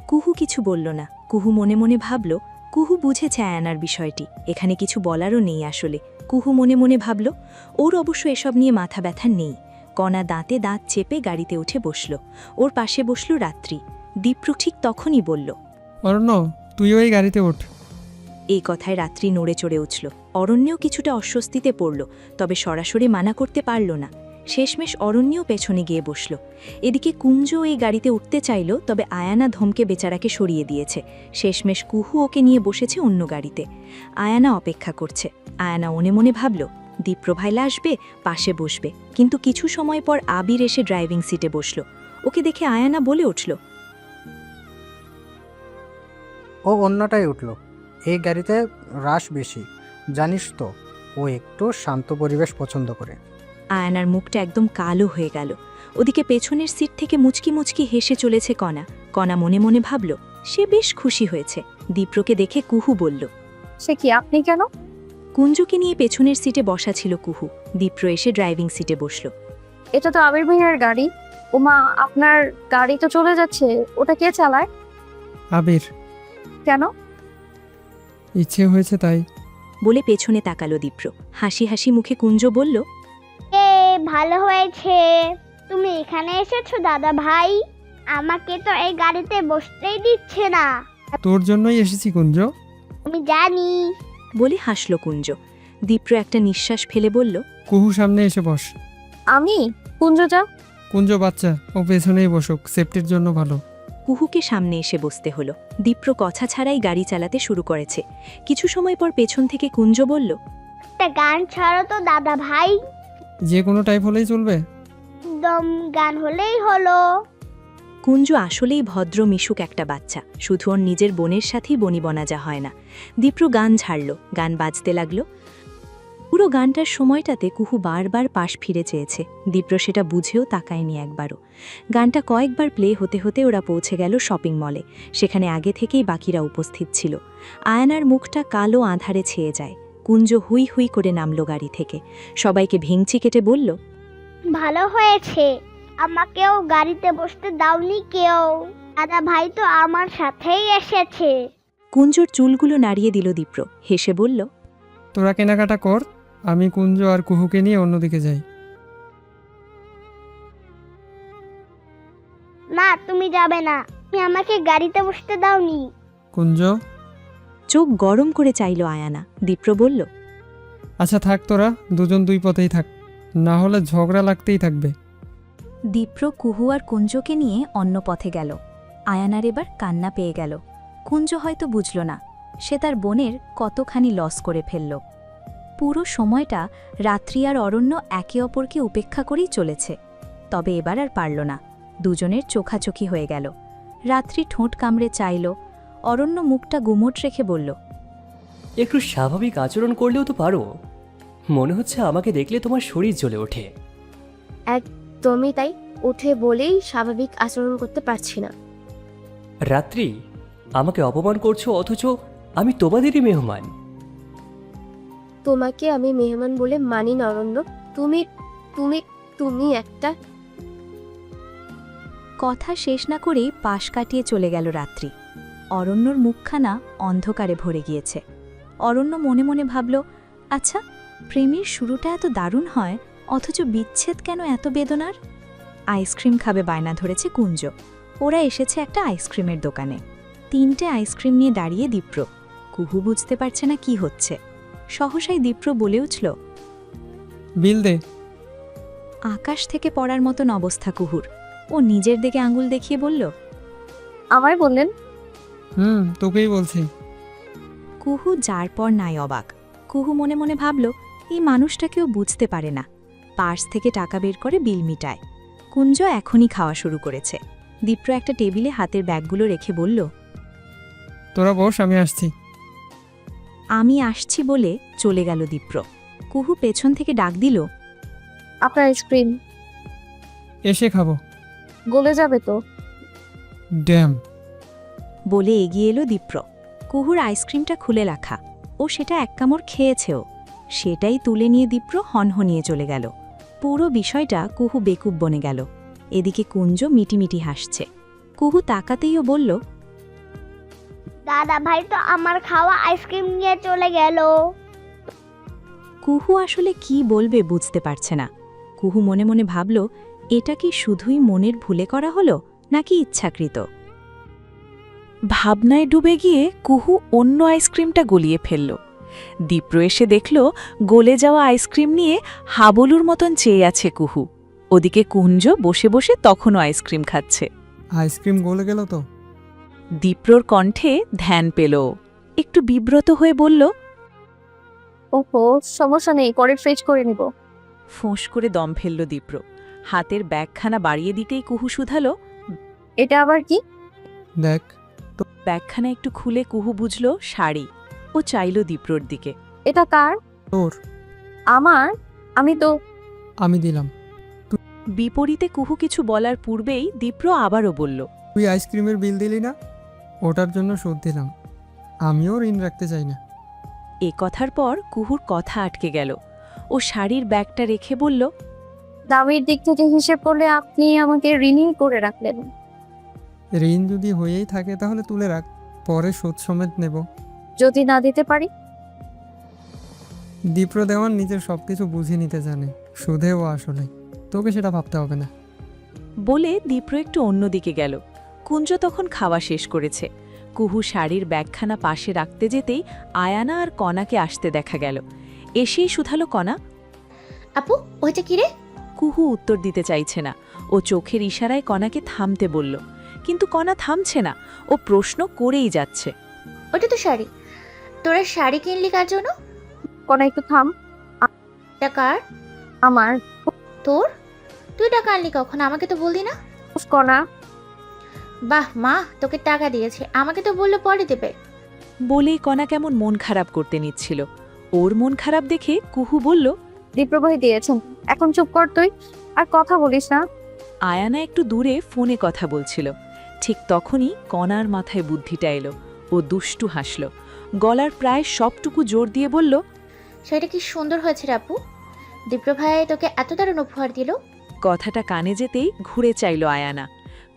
[SPEAKER 1] কুহু কিছু বলল না। কুহু মনে মনে ভাবল, কুহু বুঝেছে আয়ানার বিষয়টি, এখানে কিছু বলারও নেই আসলে। কুহু মনে মনে ভাবল, ওর অবশ্য এসব নিয়ে মাথা ব্যথা নেই। কণা দাঁতে দাঁত চেপে গাড়িতে উঠে বসল। ওর পাশে বসল রাত্রি। দীপ্র ঠিক তখনই বলল,
[SPEAKER 5] অরণ্য, তুইও এই গাড়িতে ওঠ।
[SPEAKER 1] এই কথায় রাত্রি নড়ে চড়ে উঠল। অরণ্যও কিছুটা অস্বস্তিতে পড়ল, তবে সরাসরি মানা করতে পারল না। শেষমেশ অরণ্যও পেছনে গিয়ে বসল। এদিকে কুঞ্জও এই গাড়িতে উঠতে চাইল, তবে আয়ানা ধমকে বেচারাকে সরিয়ে দিয়েছে। শেষমেশ কুহু ওকে নিয়ে বসেছে অন্য গাড়িতে। আয়ানা অপেক্ষা করছে। আয়ানা মনে মনে ভাবল, দীপ্র ভাইলা আসবে, পাশে বসবে। কিন্তু কিছু সময় পর আবির এসে ড্রাইভিং সিটে বসল। ওকে দেখে আয়ানা বলে উঠল,
[SPEAKER 9] ও অন্যটাই উঠল। এই গাড়িতে রাশ বেশি, জানিস তো। ও একটু শান্ত পরিবেশ পছন্দ করে।
[SPEAKER 1] আয়ানার মুখটা একদম কালো হয়ে গেল। ওদিকে পেছনের সিট থেকে মুচকি মুচকি হেসে চলেছে কণা। কণা মনে মনে ভাবল, সে বেশ খুশি হয়েছে। দীপ্রকে দেখে কুহু বলল,
[SPEAKER 3] সে কি, আপনি কেন?
[SPEAKER 1] কুঞ্জকে নিয়ে পেছনের সিটে বসা ছিল কুহু। দীপ্র এসে ড্রাইভিং সিটে বসল।
[SPEAKER 3] এটা তো আবির ভাইয়ার গাড়ি। ওমা, আপনার গাড়ি তো চলে যাচ্ছে, ওটা কে চালায়?
[SPEAKER 5] আবির।
[SPEAKER 3] কেন?
[SPEAKER 5] ইচ্ছে হয়েছে তাই।
[SPEAKER 1] বলে পেছনে তাকালো দীপ্র। হাসি হাসি মুখে কুঞ্জ বলল,
[SPEAKER 12] ভালো হয়েছে তুমি এখানে এসেছো দাদা ভাই। আমাকে তো এই গাড়িতে বসতেই দিচ্ছে না।
[SPEAKER 5] তোর জন্যই এসেছি কুঞ্জ।
[SPEAKER 12] আমি জানি।
[SPEAKER 1] বলে হাসল কুঞ্জ। দীপ্র একটা নিঃশ্বাস ফেলে বলল,
[SPEAKER 5] কুহু সামনে এসে বস।
[SPEAKER 3] আমি কুঞ্জ যা।
[SPEAKER 5] কুঞ্জ বাচ্চা, ও পেছনেই বসুক, সেফটির জন্য ভালো।
[SPEAKER 1] কুহুকে সামনে এসে বসতে হলো। দীপ্র কথা ছাড়াই গাড়ি চালাতে শুরু করেছে। কিছু সময় পর পেছন থেকে কুঞ্জ বলল,
[SPEAKER 12] একটা গান ছাড়ো তো দাদা ভাই।
[SPEAKER 5] যে কোনো টাইপ হলেই চলবে।
[SPEAKER 12] একদম গান হলেই হলো।
[SPEAKER 1] কুঞ্জ আসলেই ভদ্র মিশুক একটা বাচ্চা, শুধু ওর নিজের বোনের সাথেই বনিবনা যা হয় না। দীপ্র গান ছাড়ল, গান বাজতে লাগলো। পুরো গানটার সময়টাতে কুহু বারবার পাশ ফিরে চেয়েছে। দীপ্র সেটা বুঝেও তাকায়নি একবারও। গানটা কয়েকবার প্লে হতে হতে ওরা পৌঁছে গেল শপিং মলে। সেখানে আগে থেকেই বাকিরা উপস্থিত ছিল। আয়ানার মুখটা কালো আঁধারে ছেয়ে যায়। কুঞ্জ হুই হুই করে নামল গাড়ি থেকে। সবাইকে ভেঙচি কেটে বলল,
[SPEAKER 12] ভালো হয়েছে, আমাকেও গাড়িতে বসতে দাওনি কেউ। দাদা ভাই তো আমার সাথেই এসেছে।
[SPEAKER 1] কুঞ্জর চুলগুলো নাড়িয়ে দিল দীপ্র। হেসে বলল,
[SPEAKER 5] তোরা কেনাকাটা কর, আমি কুঞ্জ আর কুহুকে নিয়ে অন্যদিকে যাই।
[SPEAKER 12] না তুমি যাবে না, তুমি আমাকে গাড়িতে বসতে দাওনি।
[SPEAKER 5] কুঞ্জ।
[SPEAKER 1] চোখ গরম করে চাইল আয়ানা। দীপ্র বলল,
[SPEAKER 5] আচ্ছা থাক, তোরা দুজন দুই পথেই থাক, না হলে ঝগড়া লাগতেই থাকবে।
[SPEAKER 1] দীপ্র কুহু আর কুঞ্জকে নিয়ে অন্য পথে গেল। আয়ানার এবার কান্না পেয়ে গেল। কুঞ্জ হয়তো বুঝল না সে তার বোনের কতখানি লস করে ফেলল। পুরো সময়টা রাত্রি আর অরণ্য একে অপরকে উপেক্ষা করেই চলেছে। তবে এবার আর পারল না, দুজনের চোখাচোখি হয়ে গেল। রাত্রি ঠোঁট কামড়ে চাইল। অরণ্য মুখটা গুমোট রেখে বলল,
[SPEAKER 13] একটু স্বাভাবিক আচরণ করলেও তো পারো। মনে হচ্ছে আমাকে দেখলে তোমার শরীর জ্বলে ওঠে।
[SPEAKER 11] একদমই তাই, উঠে বলেই স্বাভাবিক আচরণ করতে পারছি না।
[SPEAKER 13] রাত্রি, আমাকে অপমান করছো অথচ আমি তোমাদেরই মেহমান।
[SPEAKER 11] তোমাকে আমি মেহমান বলে মানি না অরণ্য। তুমি তুমি তুমি একটা।
[SPEAKER 1] কথা শেষ না করেই পাশ কাটিয়ে চলে গেল রাত্রি। অরণ্যর মুখখানা অন্ধকারে ভরে গিয়েছে। অরণ্য মনে মনে ভাবল, আচ্ছা, প্রেমের শুরুটা এত দারুণ হয়, অথচ বিচ্ছেদ কেন এত বেদনার? আইসক্রিম খাবে বায়না ধরেছে কুঞ্জ। ওরা এসেছে একটা আইসক্রিমের দোকানে। 3টে আইসক্রিম নিয়ে দাঁড়িয়ে দীপ্র। কুহু বুঝতে পারছে না কি হচ্ছে। সহসাই দীপ্র বলে উঠল,
[SPEAKER 5] বিল দে।
[SPEAKER 1] আকাশ থেকে পড়ার মতন অবস্থা কুহুর। ও নিজের দিকে আঙুল দেখিয়ে বলল,
[SPEAKER 3] আমায় বললেন?
[SPEAKER 5] তোকেই বলছি।
[SPEAKER 1] কুহু যার পর নাই অবাক। কুহু মনে মনে ভাবল, এই মানুষটাকেও বুঝতে পারে না। পার্স থেকে টাকা বের করে বিল মিটায়। কুঞ্জ এখনই খাওয়া শুরু করেছে। দীপ্র একটা টেবিলে হাতের ব্যাগগুলো রেখে বলল,
[SPEAKER 5] তোরা বস, আমি আসছি।
[SPEAKER 1] আমি আসছি বলে চলে গেল দীপ্র। কুহু পেছন থেকে ডাক দিল,
[SPEAKER 3] আপনার আইসক্রিম
[SPEAKER 5] এসে খাবো।
[SPEAKER 3] গলে যাবে তো।
[SPEAKER 5] ড্যাম।
[SPEAKER 1] বলে এগিয়ে এলো দীপ্র। কুহুর আইসক্রিমটা খুলে রাখা। ও সেটা এক কামড় খেয়েছেও। সেটাই তুলে নিয়ে দীপ্র হনহনিয়ে চলে গেল। পুরো বিষয়টা কুহু বেকুব বনে গেল। এদিকে কুঞ্জ মিটিমিটি হাসছে। কুহু তাকাতেইও বলল,
[SPEAKER 12] দাদা ভাই তো আমার খাওয়া আইসক্রিম নিয়ে চলে গেল।
[SPEAKER 1] কুহু আসলে কি বলবে বুঝতে পারছে না। কুহু মনে মনে ভাবল, এটা কি শুধুই মনের ভুলে করা হলো নাকি ইচ্ছাকৃত?
[SPEAKER 14] ভাবনায় ডুবে গিয়ে কুহু অন্য আইসক্রিমটা গলিয়ে ফেলল। দীপ্র এসে দেখল গলে যাওয়া আইসক্রিম নিয়ে হাবলুর মতন চেয়ে আছে কুহু। ওদিকে কুঞ্জ বসে বসে তখনও আইসক্রিম খাচ্ছে।
[SPEAKER 5] আইসক্রিম গলে গেল তো?
[SPEAKER 14] দীপ্রর কণ্ঠে ধ্যান পেল। একটু বিব্রত হয়ে বলল,
[SPEAKER 3] ওহো, সমস্যা নেই, পরে ফ্রেশ করে নিব।
[SPEAKER 14] ফোঁস করে দম ফেলল দীপ্র। হাতের ব্যাগখানা বাড়িয়ে দিতেই কুহু শুধালো,
[SPEAKER 3] এটা আবার কি?
[SPEAKER 5] দেখ।
[SPEAKER 14] ব্যাগখানা একটু খুলে কুহু বুঝল শাড়ি। ও চাইল দীপ্রর দিকে।
[SPEAKER 3] এটা কার?
[SPEAKER 5] তোর।
[SPEAKER 3] আমার?
[SPEAKER 5] আমি দিলাম।
[SPEAKER 14] বিপরীতে কুহু কিছু বলার পূর্বেই দীপ্র আবারও বলল,
[SPEAKER 5] তুই আইসক্রিমের বিল দিলি না, ওটার জন্য শোধ দিলাম। আমিও ঋণ রাখতে চাই না।
[SPEAKER 14] এ কথার পর কুহুর কথা আটকে গেল। ও শাড়ির ব্যাগটা রেখে বলল,
[SPEAKER 3] দামের দিক থেকে হিসেব করলে আপনি আমাকে ঋণই করে রাখলেন।
[SPEAKER 5] ঋণ যদি হয়েই থাকে তাহলে তুলে রাখ, পরে শোধ সমেত নেব।
[SPEAKER 3] যদি না দিতে পারি?
[SPEAKER 5] দীপ্র দেওয়ান নিজের সবকিছু বুঝে নিতে জানে, সুদে ও আসলে, তোকে সেটা ভাবতে হবে না।
[SPEAKER 14] বলে দীপ্র একটু অন্যদিকে গেল। কুঞ্জ তখন খাওয়া শেষ করেছে। কুহু শাড়ির ব্যাগখানা পাশে রাখতে যেতেই আয়ানা আর কণাকে আসতে দেখা গেল। এসেই শুধালো কণা,
[SPEAKER 4] আপু ওইটা কি রে?
[SPEAKER 14] কুহু উত্তর দিতে চাইছে না। ও চোখের ইশারায় কণাকে থামতে বলল, কিন্তু কণা থামছে না, ও প্রশ্ন করেই যাচ্ছে।
[SPEAKER 4] ওটা তো শাড়ি, তোরা শাড়ি কিনলি কার জন্য?
[SPEAKER 3] কোনা একটু থাম।
[SPEAKER 4] এটা কার?
[SPEAKER 3] আমার।
[SPEAKER 4] তোর? তুই টাকা আনলি কখন? আমাকে তো বললি না।
[SPEAKER 3] কোনা।
[SPEAKER 4] বাহ মা, তোকে টাকা দিয়েছে, আমাকে তো বললো পরে দেবে।
[SPEAKER 14] বলেই কণা কেমন মন খারাপ করতে নিচ্ছিল। ওর মন খারাপ দেখে কুহু বলল,
[SPEAKER 3] দীপ্রভাই দিয়েছেন, এখন চুপ কর তুই, আর কথা বলিস না।
[SPEAKER 14] আয়ানা একটু দূরে ফোনে কথা বলছিল। ঠিক তখনই কণার মাথায় বুদ্ধিটা এলো। ও দুষ্টু হাসল, গলার প্রায় সবটুকু জোর দিয়ে বলল,
[SPEAKER 4] সেটা কি সুন্দর হয়েছে রে আপু, দীপ্র ভাই তোকে এত দারুণ উপহার দিল।
[SPEAKER 14] কথাটা কানে যেতেই ঘুরে চাইল আয়ানা।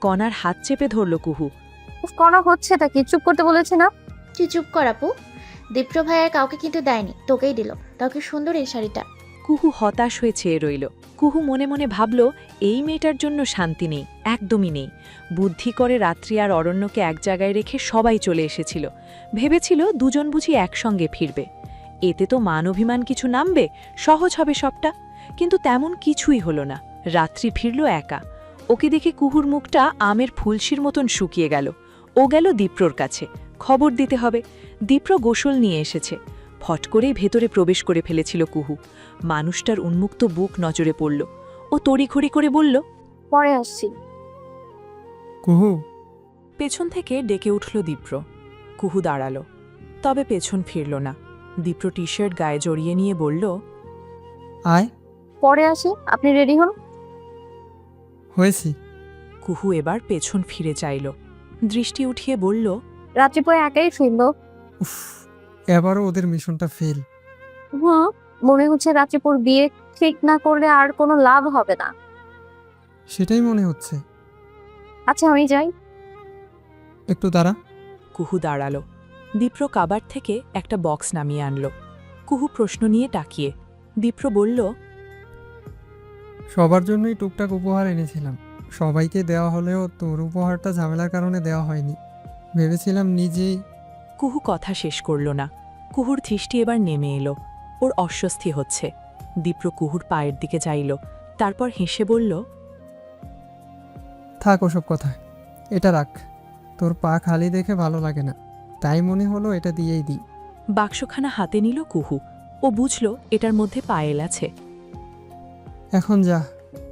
[SPEAKER 14] কণার হাত চেপে ধরল কুহু।
[SPEAKER 3] কোনা হচ্ছে তা কি, চুপ করতে বলেছি না?
[SPEAKER 4] তুই চুপ কর আপু, দীপ্র ভাইয়ের কাউকে কিন্তু দেয়নি, তোকেই দিল। তোকে সুন্দর এই শাড়িটা।
[SPEAKER 14] কুহু হতাশ হয়ে চেয়ে রইল। কুহু মনে মনে ভাবল, এই মেয়েটার জন্য শান্তি নেই, একদমই নেই। বুদ্ধি করে রাত্রি আর অরণ্যকে এক জায়গায় রেখে সবাই চলে এসেছিল। ভেবেছিল দুজন বুঝি একসঙ্গে ফিরবে। এতে তো মান অভিমান কিছু নামবে, সহজ হবে সবটা। কিন্তু তেমন কিছুই হলো না। রাত্রি ফিরল একা। ওকে দেখে কুহুর মুখটা আমের ফুলশির মতন শুকিয়ে গেল। ও গেল দীপ্রর কাছে, খবর দিতে হবে। দীপ্র গোসল নিয়ে এসেছে। ফট করেই ভেতরে প্রবেশ করে ফেলেছিল কুহু। মানুষটার উন্মুক্ত বুক নজরে পড়ল। ও তড়িঘড়ি করে বলল,
[SPEAKER 3] পরে আসছি।
[SPEAKER 5] কুহু।
[SPEAKER 14] পেছন থেকে ডেকে উঠল দীপ্র। কুহু দাঁড়াল, তবে পেছন ফিরল না। দীপ্র টি শার্ট গায়ে জড়িয়ে নিয়ে বলল,
[SPEAKER 5] আয়।
[SPEAKER 3] পরে আসি, আপনি রেডি হন।
[SPEAKER 5] হয়েছি।
[SPEAKER 14] কুহু এবার পেছন ফিরে চাইল। দৃষ্টি উঠিয়ে বলল,
[SPEAKER 3] রাত্রি পরে একাই ফিরলো।
[SPEAKER 5] উফ, এবারও ওদের মিশনটা ফেল।
[SPEAKER 3] মনে হচ্ছে রাত্রিপুর বিয়ে ঠিক না করলে আর কোনো লাভ হবে না।
[SPEAKER 5] সেটাই মনে হচ্ছে।
[SPEAKER 3] আচ্ছা আমি যাই।
[SPEAKER 5] একটু দাঁড়া।
[SPEAKER 14] কুহু দাঁড়াল। দীপ্র কাবার থেকে একটা বক্স নামিয়ে আনল। কুহু প্রশ্ন নিয়ে তাকিয়ে। দীপ্র বলল,
[SPEAKER 5] সবার জন্যই টুকটাক উপহার এনেছিলাম। সবাইকে দেওয়া হলেও তোর উপহারটা ঝামেলার কারণে দেওয়া হয়নি। ভেবেছিলাম নিজেই।
[SPEAKER 14] কুহু কথা শেষ করল না। কুহুর দৃষ্টি এবার নেমে এলো। ওর অস্বস্তি হচ্ছে। দীপ্র কুহুর পায়ের দিকে চাইল, তারপর হেসে বলল,
[SPEAKER 5] থাক ওসব কথা, এটা রাখ। তোর পা খালি দেখে ভালো লাগে না, তাই মনে হলো এটা দিয়েই দিই।
[SPEAKER 14] বাক্সখানা হাতে নিল কুহু। ও বুঝল এটার মধ্যে পায়েল আছে।
[SPEAKER 5] এখন যা,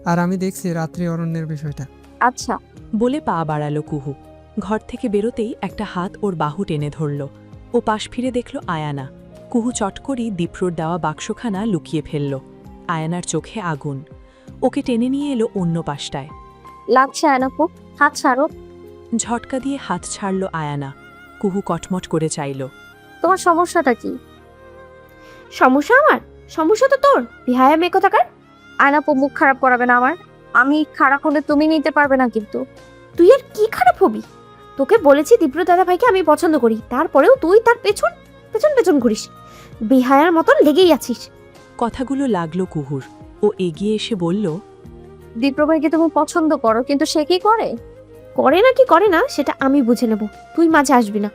[SPEAKER 5] আর আমি দেখছি রাত্রি অরণ্যের বিষয়টা।
[SPEAKER 3] আচ্ছা।
[SPEAKER 14] বলে পা বাড়ালো কুহু। ঘর থেকে বেরোতেই একটা হাত ওর বাহু টেনে ধরল। ও পাশ ফিরে দেখল আয়ানা। কুহু চট করেই দীপ্রর দেওয়া বাক্সখানা লুকিয়ে ফেলল। আয়ানার চোখে আগুন। ওকে টেনে নিয়ে এলো অন্য পাশটায়।
[SPEAKER 3] লাগছে আয়নাপু, হাত ছাড়ো।
[SPEAKER 14] ঝটকা দিয়ে হাত ছাড়ল আয়ানা। কুহু কটমট করে চাইল,
[SPEAKER 3] তোমার সমস্যাটা কি?
[SPEAKER 4] সমস্যা আমার? সমস্যা তো তোর, বিহায়া মেয়ে কোথাকার।
[SPEAKER 3] আয়নাপু মুখ খারাপ করাবে না আমার। আমি খারাপ হলে তুমি নিতে পারবে না কিন্তু।
[SPEAKER 4] তুই আর কি খারাপ হবি? তোকে বলেছি দীপ্র দাদা ভাইকে আমি পছন্দ করি, তারপরেও তুই তার পেছন পেছন পেছন ঘুরিস, বিহায়ার মতন লেগেই আছিস।
[SPEAKER 14] কথাগুলো লাগলো কুহুর। ও এগিয়ে এসে বলল,
[SPEAKER 3] দীপ্র ভাইকে তুমি পছন্দ করো, কিন্তু সে কি করে?
[SPEAKER 4] করে না কি করে না সেটা আমি বুঝে নেব, তুই মাঝে আসবি না।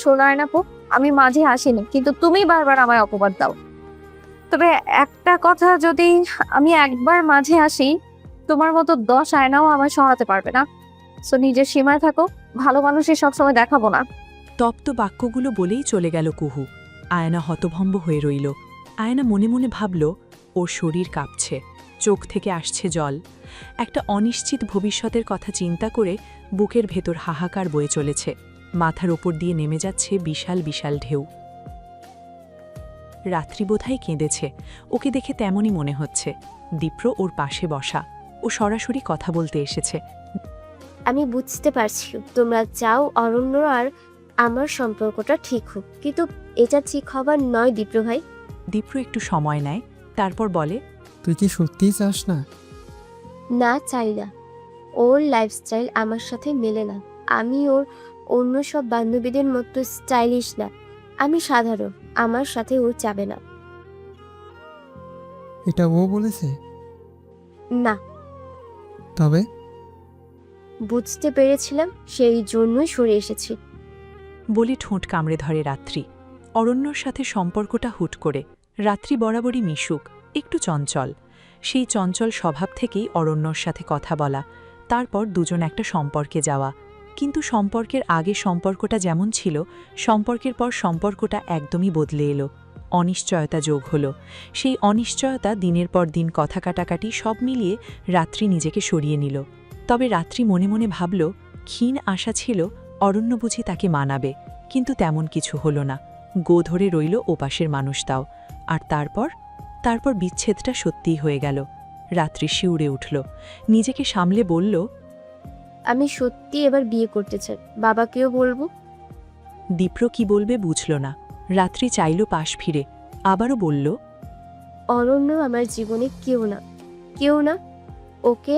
[SPEAKER 3] শোনো আয়নাপু, আমি মাঝে আসিনি, কিন্তু তুমি বারবার আমায় অপবাদ দাও। তবে একটা কথা, যদি আমি একবার মাঝে আসি, তোমার মতো 10 আয়নাও আমায় সরাতে পারবে না। সো নিজের সীমায় থাকো, ভালো মানুষই সবসময় দেখাবো না।
[SPEAKER 14] তপ্ত বাক্যগুলো বলেই চলে গেল কুহু। আয়না হতভম্ব হয়ে রইল। আয়না মনে মনে ভাবল, ওর শরীর কাঁপছে, চোখ থেকে আসছে জল। একটা অনিশ্চিত ভবিষ্যতের কথা চিন্তা করে বুকের ভেতর হাহাকার বয়ে চলেছে। মাথার ওপর দিয়ে নেমে যাচ্ছে বিশাল বিশাল ঢেউ। রাত্রি বোধহয় কেঁদেছে। ওকে দেখে তেমনই মনে হচ্ছে। দীপ্র ওর পাশে বসা। ও সরাসরি কথা বলতে এসেছে।
[SPEAKER 11] আমি বুঝতে পারছি তোমরা চাও অরণ্য আর আমার সম্পর্কটা ঠিক হোক, কিন্তু এটা ঠিক হবার নয় দীপ্র ভাই।
[SPEAKER 14] দীপ্র একটু সময় নেয়, তারপর বলে,
[SPEAKER 5] তুই কি সত্যিই চাস না?
[SPEAKER 11] না, চাই না। ওর লাইফস্টাইল আমার সাথে মেলে না। আমি ওর অন্য সব বান্ধবীদের মতো স্টাইলিশ না। আমি সাধারণ, আমার সাথে ওর যাবে না।
[SPEAKER 5] এটা ও বলেছে?
[SPEAKER 11] না,
[SPEAKER 5] তবে
[SPEAKER 11] বুঝতে পেরেছিলাম, সেই জন্যই সরে এসেছি।
[SPEAKER 14] বলে ঠোঁট কামড়ে ধরে রাত্রি। অরণ্যর সাথে সম্পর্কটা হুট করে। রাত্রি বরাবরই মিশুক, একটু চঞ্চল। সেই চঞ্চল স্বভাব থেকেই অরণ্যর সাথে কথা বলা, তারপর দুজন একটা সম্পর্কে যাওয়া। কিন্তু সম্পর্কের আগে সম্পর্কটা যেমন ছিল, সম্পর্কের পর সম্পর্কটা একদমই বদলে এলো। অনিশ্চয়তা যোগ হলো। সেই অনিশ্চয়তা দিনের পর দিন কথা কাটাকাটি সব মিলিয়ে রাত্রি নিজেকে সরিয়ে নিল। তবে রাত্রি মনে মনে ভাবল, ক্ষীণ আশা ছিল অরণ্য বুঝি তাকে মানাবে, কিন্তু তেমন কিছু হলো না। গো ধরে রইল ওপাশের মানুষটাও। আর তারপর বিচ্ছেদটা সত্যিই হয়ে গেল। রাত্রি শিউরে উঠল, নিজেকে সামলে বলল,
[SPEAKER 11] আমি সত্যি এবার বিয়ে করতে চাই, বাবাকেও বলবো।
[SPEAKER 14] দীপ্র কি বলবে বুঝল না। রাত্রি চাইল পাশ ফিরে, আবারও বলল,
[SPEAKER 11] অরণ্য আমার জীবনে কেউ না, ওকে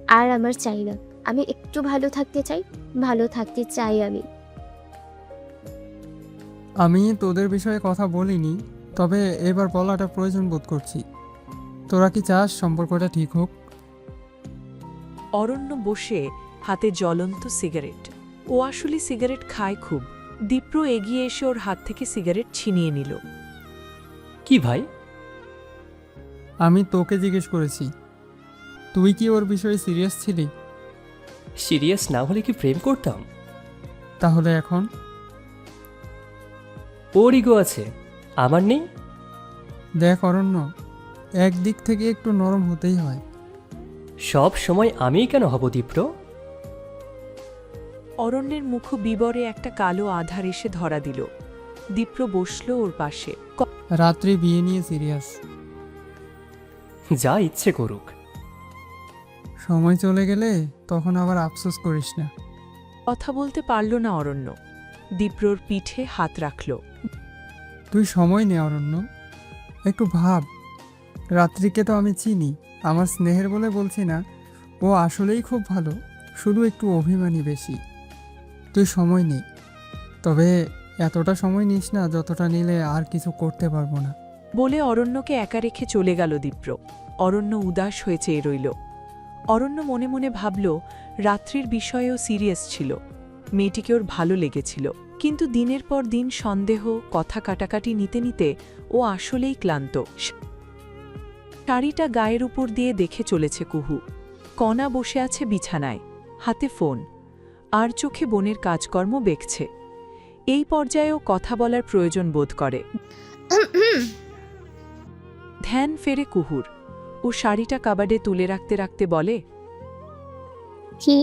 [SPEAKER 11] আর আমার চাই না। আমি একটু ভালো থাকতে চাই আমি।
[SPEAKER 5] আমি তোদের বিষয়ে কথা বলিনি, তবে এবার বলাটা প্রয়োজন বোধ করছি। তোরা কি চাস সম্পর্কটা ঠিক হোক?
[SPEAKER 14] অরণ্য বসে হাতে জ্বলন্ত সিগারেট। ও আসলে সিগারেট খায় খুব। দীপ্র এগিয়ে এসে ওর হাত থেকে সিগারেট ছিনিয়ে নিল।
[SPEAKER 13] কি ভাই?
[SPEAKER 5] আমি তোকে জিজ্ঞেস করেছি, তুই কি ওর বিষয়ে সিরিয়াস ছিলি?
[SPEAKER 13] সিরিয়াস না হলে কি প্রেম করতাম?
[SPEAKER 5] তাহলে এখন?
[SPEAKER 13] ওর ইগো আছে, আমার নেই।
[SPEAKER 5] দেখ অরণ্য, একদিক থেকে একটু নরম হতেই হয়।
[SPEAKER 13] সব সময় আমিই কেন হব দীপ্র?
[SPEAKER 14] অরণ্যের মুখ বিবরে একটা কালো আধার এসে ধরা দিল। দীপ্র বসল ওর পাশে।
[SPEAKER 5] রাত্রি বিয়ে নিয়ে সিরিয়াস।
[SPEAKER 13] যা ইচ্ছে করুক।
[SPEAKER 5] সময় চলে গেলে তখন আবার আফসোস করিস না।
[SPEAKER 14] কথা বলতে পারল না অরণ্য। দীপ্রর পিঠে হাত রাখল।
[SPEAKER 5] তুই সময় নে অরণ্য, একটু ভাব। রাত্রিকে তো আমি চিনি, আমার স্নেহের বলে বলছি না, ও আসলেই খুব ভালো, শুধু একটু অভিমানী বেশি। তুই সময় নে, তবে এতটা সময় নিস না যতটা নিলে আর কিছু করতে পারবো না।
[SPEAKER 14] বলে অরণ্যকে একা রেখে চলে গেল দীপ্র। অরণ্য উদাস হয়ে চেয়ে রইল। অরণ্য মনে মনে ভাবল, রাত্রির বিষয়েও সিরিয়াস ছিল, মেয়েটিকে ওর ভালো লেগেছিল। কিন্তু দিনের পর দিন সন্দেহ, কথা কাটাকাটি নিতে নিতে ও আসলেই ক্লান্ত। শাড়িটা গায়ের উপর দিয়ে দেখে চলেছে কুহু। কণা বসে আছে বিছানায়, হাতে ফোন, আর চোখে বোনের কাজকর্ম দেখছে। এই পর্যায়েও কথা বলার প্রয়োজন বোধ করে। ধ্যান ফেরে কুহুর। ও শাড়িটা কাবাডে তুলে রাখতে রাখতে বলে,
[SPEAKER 12] কি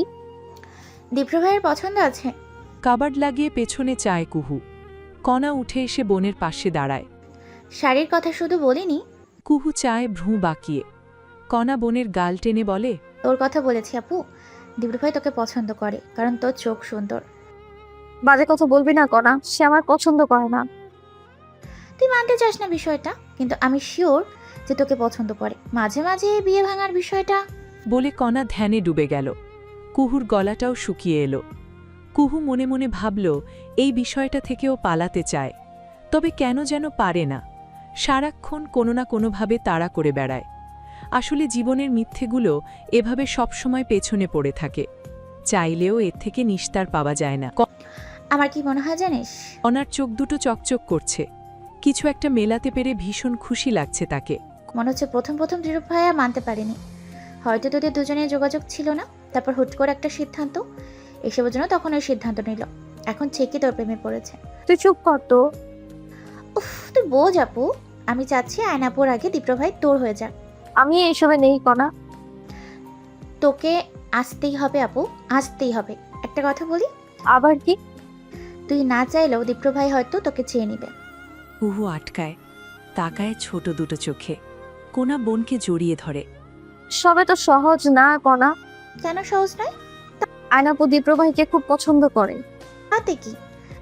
[SPEAKER 8] দীপ্র ভাইয়ের পছন্দ আছে?
[SPEAKER 14] কাবাড লাগিয়ে পেছনে চায় কুহু। কণা উঠে এসে বোনের পাশে দাঁড়ায়।
[SPEAKER 8] শাড়ির কথা শুধু বলিনি,
[SPEAKER 14] কুহু চায় ভ্রু বাঁকিয়ে। কণা বোনের গাল টেনে বলে,
[SPEAKER 8] তোর কথা বলেছি আপু। দীপ্র ভাই তোকে পছন্দ করে, কারণ তোর চোখ সুন্দর।
[SPEAKER 3] বাজে কথা বলবি না কণা, সে আমার পছন্দ করে না।
[SPEAKER 8] তুই মানতে চাস না বিষয়টা, কিন্তু আমি শিওর যে তোকে পছন্দ করে। মাঝে মাঝে বিয়ে ভাঙার বিষয়টা।
[SPEAKER 14] বলে কণা ধ্যানে ডুবে গেল। কুহুর গলাটাও শুকিয়ে এলো। কুহু মনে মনে ভাবল, এই বিষয়টা থেকেও পালাতে চায়, তবে কেন যেন পারে না। সারাক্ষণ কোনো না কোনোভাবে তাড়া করে বেড়ায়। আসলে জীবনের মিথ্যেগুলো এভাবে সবসময় পেছনে পড়ে থাকে, চাইলেও এর থেকে নিস্তার পাওয়া যায় না।
[SPEAKER 8] আমার কি মনে হয় জানিস?
[SPEAKER 14] কণার চোখ দুটো চকচক করছে। কিছু একটা মেলাতে পেরে ভীষণ খুশি লাগছে তাকে।
[SPEAKER 8] মনে হচ্ছে প্রথম দীপ্র ভাইয়া মানতে পারেনি। হয়তো তোদের দুজনের যোগাযোগ ছিল না, তারপর হুট করে একটা সিদ্ধান্ত, এসবের জন্য তখন ওই সিদ্ধান্ত নিল। এখন ঠিকই তোর প্রেমে পড়েছে।
[SPEAKER 3] তুই চুপ কর তো।
[SPEAKER 8] উফ, তুই বোঝ আপু। আমি চাচ্ছি আয়নাপুর আগে দীপ্র ভাই তোর হয়ে যাক।
[SPEAKER 3] আমি এইসবে নেই কণা।
[SPEAKER 8] তোকে আসতেই হবে আপু, আসতেই হবে। একটা কথা বলি।
[SPEAKER 3] আবার কি?
[SPEAKER 8] তুই না চাইলেও দীপ্র ভাই হয়তো তোকে চেয়ে নিবে।
[SPEAKER 14] কুহু আটকায়, তাকায় ছোট দুটো চোখে। কোনা বোনকে জড়িয়ে ধরে।
[SPEAKER 3] সবে তো সহজ না কণা।
[SPEAKER 8] কেন সহজ নয়?
[SPEAKER 3] আয়নাপু দীপ্র ভাইকে খুব পছন্দ করে।
[SPEAKER 8] তাতে কি?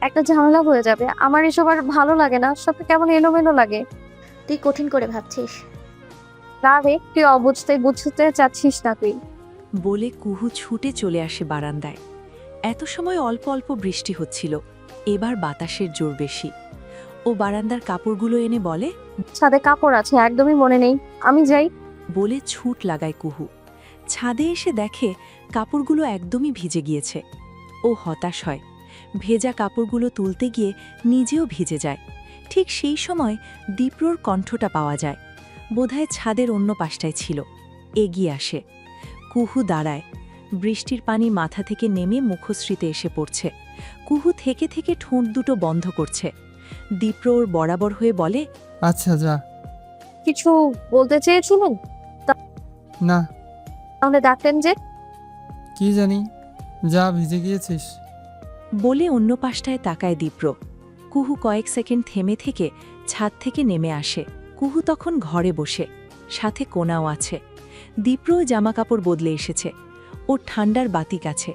[SPEAKER 3] একটা ঝামেলা হয়ে যাবে। আমার এসব আর ভালো লাগে না, সব কেমন এলোমেলো লাগে।
[SPEAKER 8] তুই কঠিন করে ভাবছিস।
[SPEAKER 3] না রে, তুই বুঝতে চাচ্ছিস না তুই।
[SPEAKER 14] বলে কুহু ছুটে চলে আসে বারান্দায়। এত সময় অল্প অল্প বৃষ্টি হচ্ছিল, এবার বাতাসের জোর বেশি।
[SPEAKER 1] ও বারান্দার কাপড়গুলো এনে বলে,
[SPEAKER 3] ছাদে কাপড় আছে, একদমই মনে নেই, আমি যাই।
[SPEAKER 1] বলে ছুট লাগায় কুহু। ছাদে এসে দেখে কাপড়গুলো একদমই ভিজে গিয়েছে। ও হতাশ হয়। ভেজা কাপড়গুলো তুলতে গিয়ে নিজেও ভিজে যায়। ঠিক সেই সময় দীপ্রর কণ্ঠটা পাওয়া যায়। বোধহয় ছাদের অন্য পাশটায় ছিল। এগিয়ে আসে। কুহু দাঁড়ায়। বৃষ্টির পানি মাথা থেকে নেমে মুখশ্রীতে এসে পড়ছে। কুহু থেকে থেকে ঠোঁট দুটো বন্ধ করছে। দীপ্র ওর বরাবর হয়ে বলে,
[SPEAKER 5] আচ্ছা যা।
[SPEAKER 3] কিছু বলতে চেয়েছিলেন?
[SPEAKER 5] না,
[SPEAKER 3] তাহলে ডাকতেন যে?
[SPEAKER 5] কি জানি, যা ভিজে গিয়েছিস।
[SPEAKER 1] বলে অন্য পাশটায় তাকায় দীপ্র। কুহু কয়েক সেকেন্ড থেমে থেকে ছাদ থেকে নেমে আসে। কুহু তখন ঘরে বসে, সাথে কোনাও আছে। দীপ্র জামাকাপড় বদলে এসেছে। ওর ঠান্ডার বাতিক আছে।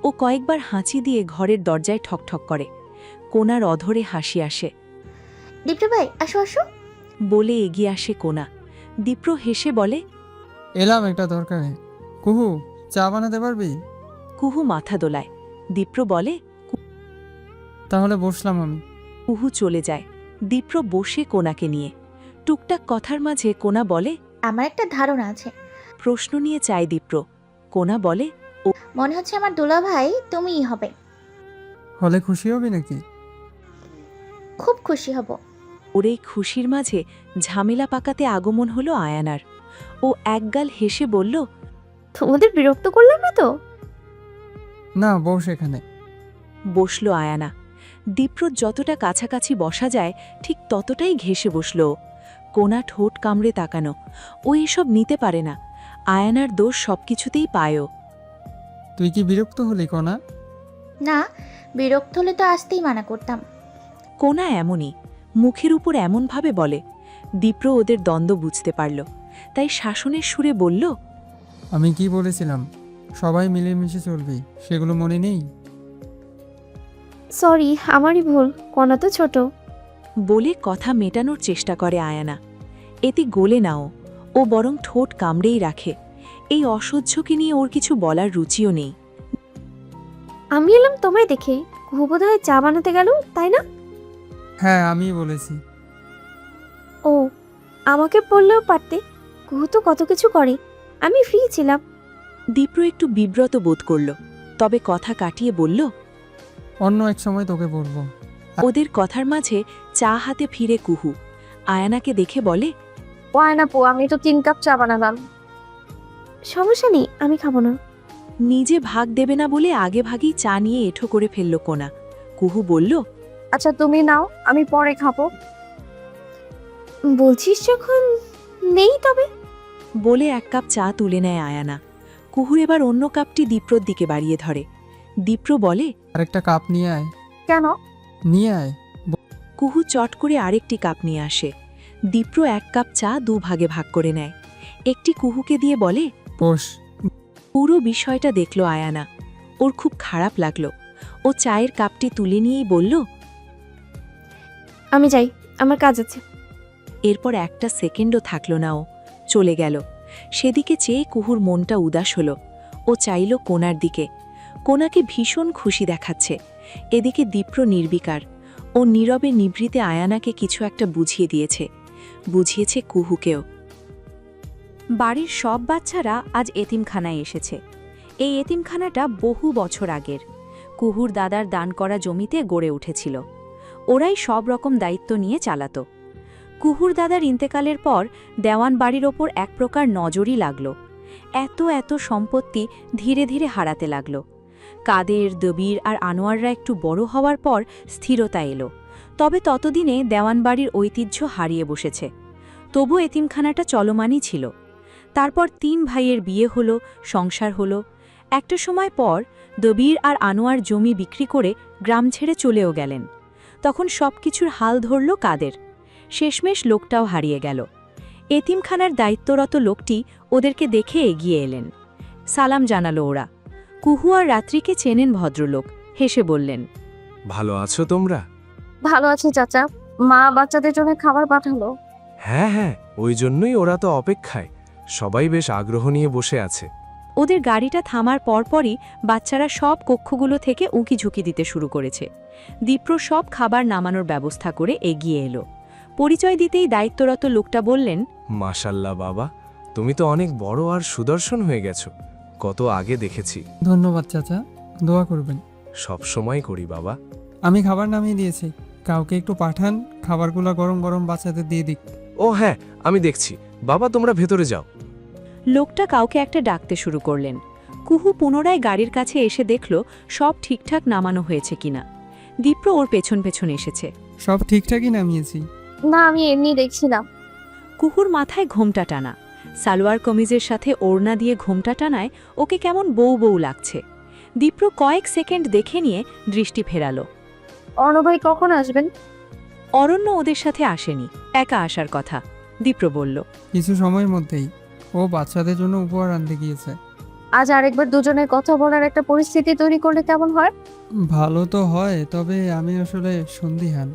[SPEAKER 1] ও কয়েকবার হাঁচি দিয়ে ঘরের দরজায় ঠকঠক করে। কোনার অধরে হাসি আসে।
[SPEAKER 8] দীপ্র ভাই আসো আসো।
[SPEAKER 1] বলে এগিয়ে আসে কোনা। দীপ্র হেসে বলে,
[SPEAKER 5] এলাম একটা দরকারে। কুহু, চা বানাতে পারবি?
[SPEAKER 1] কুহু মাথা দোলায়। দীপ্র বলে,
[SPEAKER 5] তাহলে বসলাম আমি।
[SPEAKER 1] কুহু চলে যায়। দীপ্র বসে কোনাকে নিয়ে। টুকটাক কথার মাঝে কোনা বলে,
[SPEAKER 8] আমার একটা ধারণা আছে।
[SPEAKER 1] প্রশ্ন নিয়ে চায় দীপ্র। কোনা বলে,
[SPEAKER 8] মনে হচ্ছে আমার দুলা ভাই তুমিই হবে।
[SPEAKER 5] হলে খুশি হবি নাকি?
[SPEAKER 8] খুব খুশি হব।
[SPEAKER 1] ওর এই খুশির মাঝে ঝামেলা পাকাতে আগমন হলো আয়ানার। ও একগাল হেসে বলল,
[SPEAKER 4] তোমাদের বিরক্ত করলাম না তো?
[SPEAKER 5] না, বস এখানে।
[SPEAKER 1] বসল আয়ানা। দীপ্র যতটা কাছাকাছি বসা যায় ঠিক ততটাই ঘেঁষে বসল ও। কোনা ঠোঁট কামড়ে তাকানো। ও এসব নিতে পারে না। আয়ানার দোষ সবকিছুতেই পায়ও।
[SPEAKER 5] তুই কি বিরক্ত হলি কোনা?
[SPEAKER 8] না, বিরক্ত হলে তো আসতেই মানা করতাম।
[SPEAKER 1] কোনা এমনই, মুখের উপর এমনভাবে বলে। দীপ্র ওদের দ্বন্দ্ব বুঝতে পারল। তাই শাসনের সুরে বলল,
[SPEAKER 5] আমি কি বলেছিলাম? সবাই মিলেমিশে চলবি, সেগুলো মনে নেই?
[SPEAKER 4] সরি, আমারই ভুল, কণা তো ছোট।
[SPEAKER 1] বলে কথা মেটানোর চেষ্টা করে আয়ানা। এতে গলে নাও, ও বরং ঠোঁট কামড়েই রাখে। এই অসহ্যকে নিয়ে ওর কিছু বলার রুচিও নেই।
[SPEAKER 4] আমি এলাম তোমায় দেখে, কুহু বোধহয় চা বানাতে গেল, তাই না?
[SPEAKER 5] হ্যাঁ, আমিই বলেছি।
[SPEAKER 4] ও, আমাকে বললেও পারতে, কুহু তো কত কিছু করে, আমি ফ্রি ছিলাম।
[SPEAKER 1] দীপ্র একটু বিব্রত বোধ করল, তবে কথা কাটিয়ে বলল,
[SPEAKER 5] অন্য এক সময় তোকে বলবো।
[SPEAKER 1] ওদের কথার মাঝে চা হাতে ফিরে কুহু। আয়ানাকে দেখে বলে,
[SPEAKER 3] ও আয়নাপু, আমি তো 3 কাপ চা বানালাম।
[SPEAKER 4] সমস্যা নেই, আমি খাবো না।
[SPEAKER 1] নিজে ভাগ দেবে না বলে আগে ভাগেই চা নিয়ে এঁঠো করে ফেলল কোনা। কুহু বলল,
[SPEAKER 3] আচ্ছা তুমি নাও, আমি পরে খাবো।
[SPEAKER 4] বলছিস যখন, নেই তবে।
[SPEAKER 1] বলে 1 কাপ চা তুলে নেয় আয়ানা। কুহু এবার অন্য কাপটি দীপ্রর দিকে বাড়িয়ে ধরে। দীপ্র বলে,
[SPEAKER 5] আরেকটা কাপ নিয়ে আয়।
[SPEAKER 3] কেন?
[SPEAKER 5] নিয়ে আয়।
[SPEAKER 1] কুহু চট করে আরেকটি কাপ নিয়ে আসে। দীপ্র 1 কাপ চা 2 ভাগে ভাগ করে নেয়। একটি কুহুকে দিয়ে বলে,
[SPEAKER 5] বস।
[SPEAKER 1] পুরো বিষয়টা দেখল আয়ানা। ওর খুব খারাপ লাগলো। ও চায়ের কাপটি তুলে নিয়েই বলল,
[SPEAKER 4] আমি যাই, আমার কাজ আছে।
[SPEAKER 1] এরপর একটা সেকেন্ডও থাকল না, ও চলে গেল। সেদিকে চেয়ে কুহুর মনটা উদাস হলো। ও চাইল কোনার দিকে। কোনাকে ভীষণ খুশি দেখাচ্ছে। এদিকে দীপ্র নির্বিকার। ও নীরবে নিভৃতে আয়ানাকে কিছু একটা বুঝিয়ে দিয়েছে। বুঝিয়েছে কুহুকেও। বাড়ির সব বাচ্চারা আজ এতিমখানায় এসেছে। এই এতিমখানাটা বহু বছর আগের। কুহুর দাদার দান করা জমিতে গড়ে উঠেছিল। ওরাই সব রকম দায়িত্ব নিয়ে চালাত। কুহুর দাদার ইন্তেকালের পর দেওয়ান বাড়ির ওপর এক প্রকার নজরই লাগল। এত এত সম্পত্তি ধীরে ধীরে হারাতে লাগল। কাদের, দবির আর আনোয়াররা একটু বড় হওয়ার পর স্থিরতা এলো। তবে ততদিনে দেওয়ান বাড়ির ঐতিহ্য হারিয়ে বসেছে। তবু এতিমখানাটা চলমানই ছিল। তারপর 3 ভাইয়ের বিয়ে হলো, সংসার হলো। একটা সময় পর দবির আর আনোয়ার জমি বিক্রি করে গ্রাম ছেড়ে চলেও গেলেন। তখন সবকিছুর হাল ধরল কাদের। শেষমেশ লোকটাও হারিয়ে গেল। এতিমখানার দায়িত্বরত লোকটি ওদেরকে দেখে এগিয়ে এলেন। সালাম জানালো ওরা। কুহু আর রাত্রিকে চেনেন ভদ্রলোক। হেসে বললেন,
[SPEAKER 15] ভালো আছো তোমরা?
[SPEAKER 3] ভালো আছি চাচা, মা বাচ্চাদের জন্য খাবার পাঠালো।
[SPEAKER 15] হ্যাঁ হ্যাঁ, ওই জন্যই ওরা তো অপেক্ষায়। সবাই বেশ আগ্রহ নিয়ে বসে আছে।
[SPEAKER 1] ওদের গাড়িটা থামার পরপরই বাচ্চারা সব কক্ষগুলো থেকে উঁকি ঝুঁকি দিতে শুরু করেছে। দীপ্র সব খাবার নামানোর ব্যবস্থা করে এগিয়ে এলো। পরিচয় দিতেই দায়িত্বরত লোকটা বললেন,
[SPEAKER 15] মাশাল্লাহ বাবা, তুমি তো অনেক বড় আর সুদর্শন হয়ে গেছো। কত আগে দেখেছি।
[SPEAKER 5] ধন্যবাদ চাচা, দোয়া করবেন।
[SPEAKER 15] সব সময় করি বাবা।
[SPEAKER 5] আমি খাবার নামিয়ে দিয়েছি, কাউকে একটু পাঠান, খাবারগুলো গরম গরম বাচ্চাদের দিয়ে দিক।
[SPEAKER 15] ও হ্যাঁ, আমি দেখছি। বাবা তোমরা ভেতরে যাও।
[SPEAKER 1] লোকটা কাউকে একটা ডাকতে শুরু করলেন। কুহু পুনরায় গাড়ির কাছে এসে দেখল সব ঠিকঠাক নামানো হয়েছে কিনা। দীপ্র ওর পেছন পেছন এসেছে।
[SPEAKER 5] সব ঠিকঠাকই নামিয়েছি।
[SPEAKER 3] না, আমি এমনি দেখছিলাম।
[SPEAKER 1] কুহুর মাথায় ঘোমটা টানা, সালোয়ার কমিজের সাথে ওড়না দিয়ে ঘোমটা টানায় ওকে কেমন বউ বউ লাগছে। দীপ্র কয়েক সেকেন্ড দেখে নিয়ে দৃষ্টি ফেরালো।
[SPEAKER 3] অর্ণব ভাই কখন আসবেন?
[SPEAKER 1] অরণ্য ওদের সাথে আসেনি, একা আসার কথা, দীপ্র বলল।
[SPEAKER 5] কিছু সময়ের মধ্যেই। ও বাচ্চাদের জন্য উপহার আনতে গিয়েছে।
[SPEAKER 3] আজ আরেকবার দুজনের কথা বলার একটা পরিস্থিতি তৈরি করলে কেমন হয়?
[SPEAKER 5] ভালো তো হয়, তবে আমি আসলে সন্দিহান।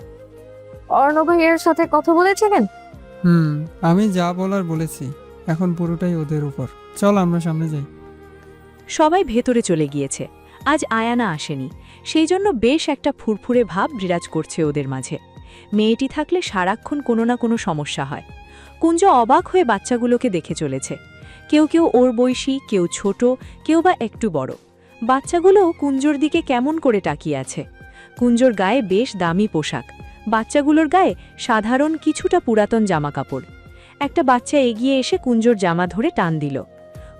[SPEAKER 3] অর্ণব ভাইয়ের সাথে কথা বলেছিলেন?
[SPEAKER 5] আমি যা বলার বলেছি, এখন পুরোটাই ওদের উপর। চল আমরা সামনে যাই।
[SPEAKER 1] সবাই ভেতরে চলে গিয়েছে। আজ আয়ানা আসেনি, সেই জন্য বেশ একটা ফুরফুরে ভাব বিরাজ করছে ওদের মাঝে। মেয়েটি থাকলে সারাক্ষণ কোনো না কোনো সমস্যা হয়। কুঞ্জ অবাক হয়ে বাচ্চাগুলোকে দেখে চলেছে। কেউ কেউ ওর বয়সী, কেউ ছোট, কেউ বা একটু বড়। বাচ্চাগুলোও কুঞ্জর দিকে কেমন করে তাকিয়ে আছে। কুঞ্জর গায়ে বেশ দামি পোশাক, বাচ্চাগুলোর গায়ে সাধারণ কিছুটা পুরাতন জামাকাপড়। একটা বাচ্চা এগিয়ে এসে কুঞ্জর জামা ধরে টান দিল।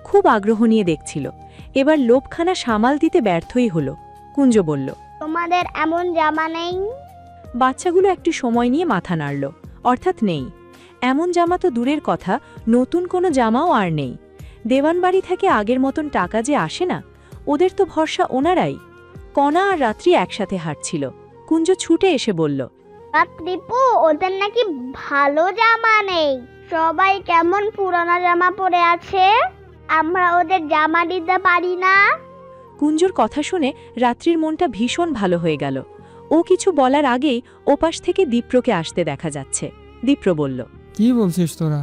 [SPEAKER 1] খুব আগ্রহ নিয়ে দেখছিল। এবার লোভখানা সামাল দিতে ব্যর্থই হলো। কুঞ্জ বলল,
[SPEAKER 12] তোমাদের এমন জামা নেই?
[SPEAKER 1] বাচ্চাগুলো একটু সময় নিয়ে মাথা নাড়ল, অর্থাৎ নেই। এমন জামা তো দূরের কথা, নতুন কোনো জামাও আর নেই। দেওয়ানবাড়ি থেকে আগের মতন টাকা যে আসে না, ওদের তো ভরসা ওনারাই। কণা আর রাত্রি একসাথে হাঁটছিল। কুঞ্জ ছুটে এসে বলল,
[SPEAKER 12] দীপু, ওদের নাকি ভালো জামা নেই। সবাই কেমন পুরানো জামা পরে আছে, আমরা ওদের জামা দিতে পারি না।
[SPEAKER 1] কুঞ্জর কথা শুনে রাত্রির মনটা ভীষণ ভালো হয়ে গেল। ও কিছু বলার আগেই ওপাশ থেকে দীপ্রকে আসতে দেখা যাচ্ছে। দীপ্র বলল,
[SPEAKER 5] কি বলছিস তোরা?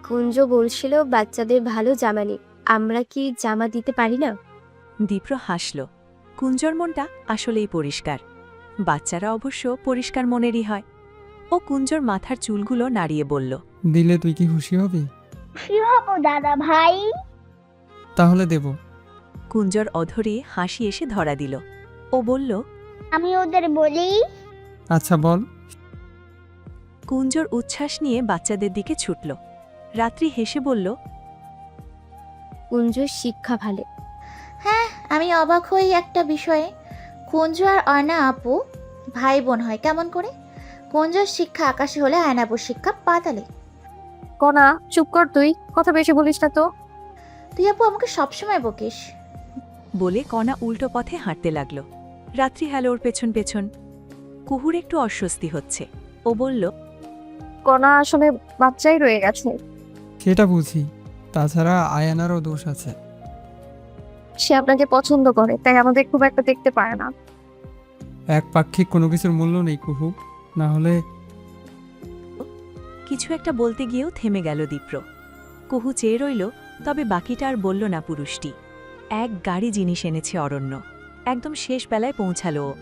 [SPEAKER 11] কুঞ্জ বলছিল বাচ্চাদের ভালো জামা নেই, আমরা কি জামা দিতে পারি না?
[SPEAKER 1] দীপ্র হাসল। কুঞ্জর মনটা আসলেই পরিষ্কার। বাচ্চারা অবশ্য পরিষ্কার মনেরই হয়। ও কুঞ্জর মাথার চুলগুলো নাড়িয়ে বলল,
[SPEAKER 5] দিলে তুই কি খুশি হবি?
[SPEAKER 12] খুশি হব দাদা ভাই।
[SPEAKER 5] তাহলে দেব।
[SPEAKER 1] কুঞ্জর অধরে হাসি এসে ধরা দিল। ও বলল,
[SPEAKER 12] আমি ওদের বলি।
[SPEAKER 5] আচ্ছা বল।
[SPEAKER 1] কুঞ্জর উচ্ছ্বাস নিয়ে বাচ্চাদের দিকে ছুটল। রাত্রি হেসে বলল,
[SPEAKER 11] কুঞ্জর শিক্ষা ভালো।
[SPEAKER 8] হ্যাঁ, আমি অবাক হই একটা বিষয়ে। কুঞ্জ আর অয়না আপু ভাই বোন হয় কেমন করে? কুঞ্জর শিক্ষা আকাশে হলে আয়নাপুর শিক্ষা পাতালে।
[SPEAKER 3] কণা, চুপ কর, তুই কথা বেশি বলিস না তো।
[SPEAKER 8] তুই আপু আমাকে সবসময় বকিস।
[SPEAKER 1] বলে কণা উল্টো পথে হাঁটতে লাগল। রাত্রি হ্যালো ওর পেছন পেছন। কুহুর একটু অস্বস্তি হচ্ছে। ও বলল,
[SPEAKER 3] কণা আসলে বাচ্চাই রয়ে গেছে।
[SPEAKER 5] সেটা বুঝি, তাছাড়া আয়ানারও দোষ আছে।
[SPEAKER 3] সে আপনাকে পছন্দ করে, তাই আমাদের খুব একটা দেখতে পারে না।
[SPEAKER 5] একপাক্ষিক কোনো কিছুর মূল্য নেই কুহু, না হলে।
[SPEAKER 1] কিছু একটা বলতে গিয়েও থেমে গেল দীপ্র। কুহু চেয়ে রইল, তবে বাকিটা আর বলল না পুরুষটি। এক গাড়ি জিনিস এনেছে অরণ্য। একদম শেষ বেলায় পৌঁছালো ও।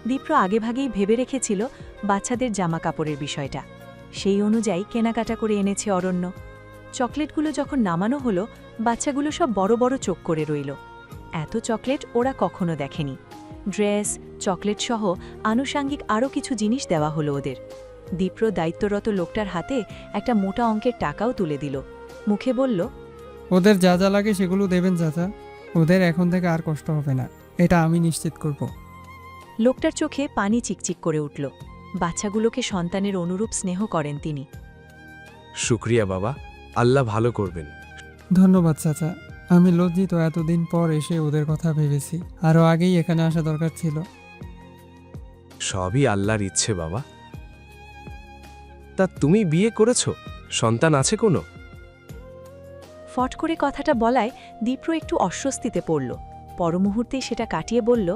[SPEAKER 1] দীপ্র আগেভাগেই ভেবে রেখেছিল বাচ্চাদের জামা কাপড়ের বিষয়টা। সেই অনুযায়ী কেনাকাটা করে এনেছে অরণ্য। চকলেটগুলো যখন নামানো হলো, বাচ্চাগুলো সব বড় বড় চোখ করে রইল। এত চকলেট ওরা কখনো দেখেনি। ড্রেস, চকলেট সহ আনুষাঙ্গিক আরও কিছু জিনিস দেওয়া হলো ওদের। দীপ্র দায়িত্বরত লোকটার হাতে একটা মোটা অঙ্কের টাকাও তুলে দিল। মুখে বলল,
[SPEAKER 5] ওদের যা যা লাগে সেগুলো দেবেন চাচা। ওদের এখন থেকে আর কষ্ট হবে না, এটা আমি নিশ্চিত করব।
[SPEAKER 1] লোকটার চোখে পানি চিকচিক করে উঠল। বাচ্চাগুলোকে সন্তানের অনুরূপ স্নেহ করেন তিনি।
[SPEAKER 15] শুক্রিয়া বাবা, আল্লাহ ভালো করবেন।
[SPEAKER 5] ধন্যবাদ চাচা, আমি লজ্জিত, এতদিন পর এসে ওদের কথা ভেবেছি। আরও আগেই এখানে আসা দরকার ছিল।
[SPEAKER 15] সবই আল্লাহর ইচ্ছে বাবা। তা তুমি বিয়ে করেছো? সন্তান আছে কোনো?
[SPEAKER 1] ফট করে কথাটা বলায় দীপ্র একটু অস্বস্তিতে পড়ল। পরমুহূর্তেই সেটা কাটিয়ে বলল,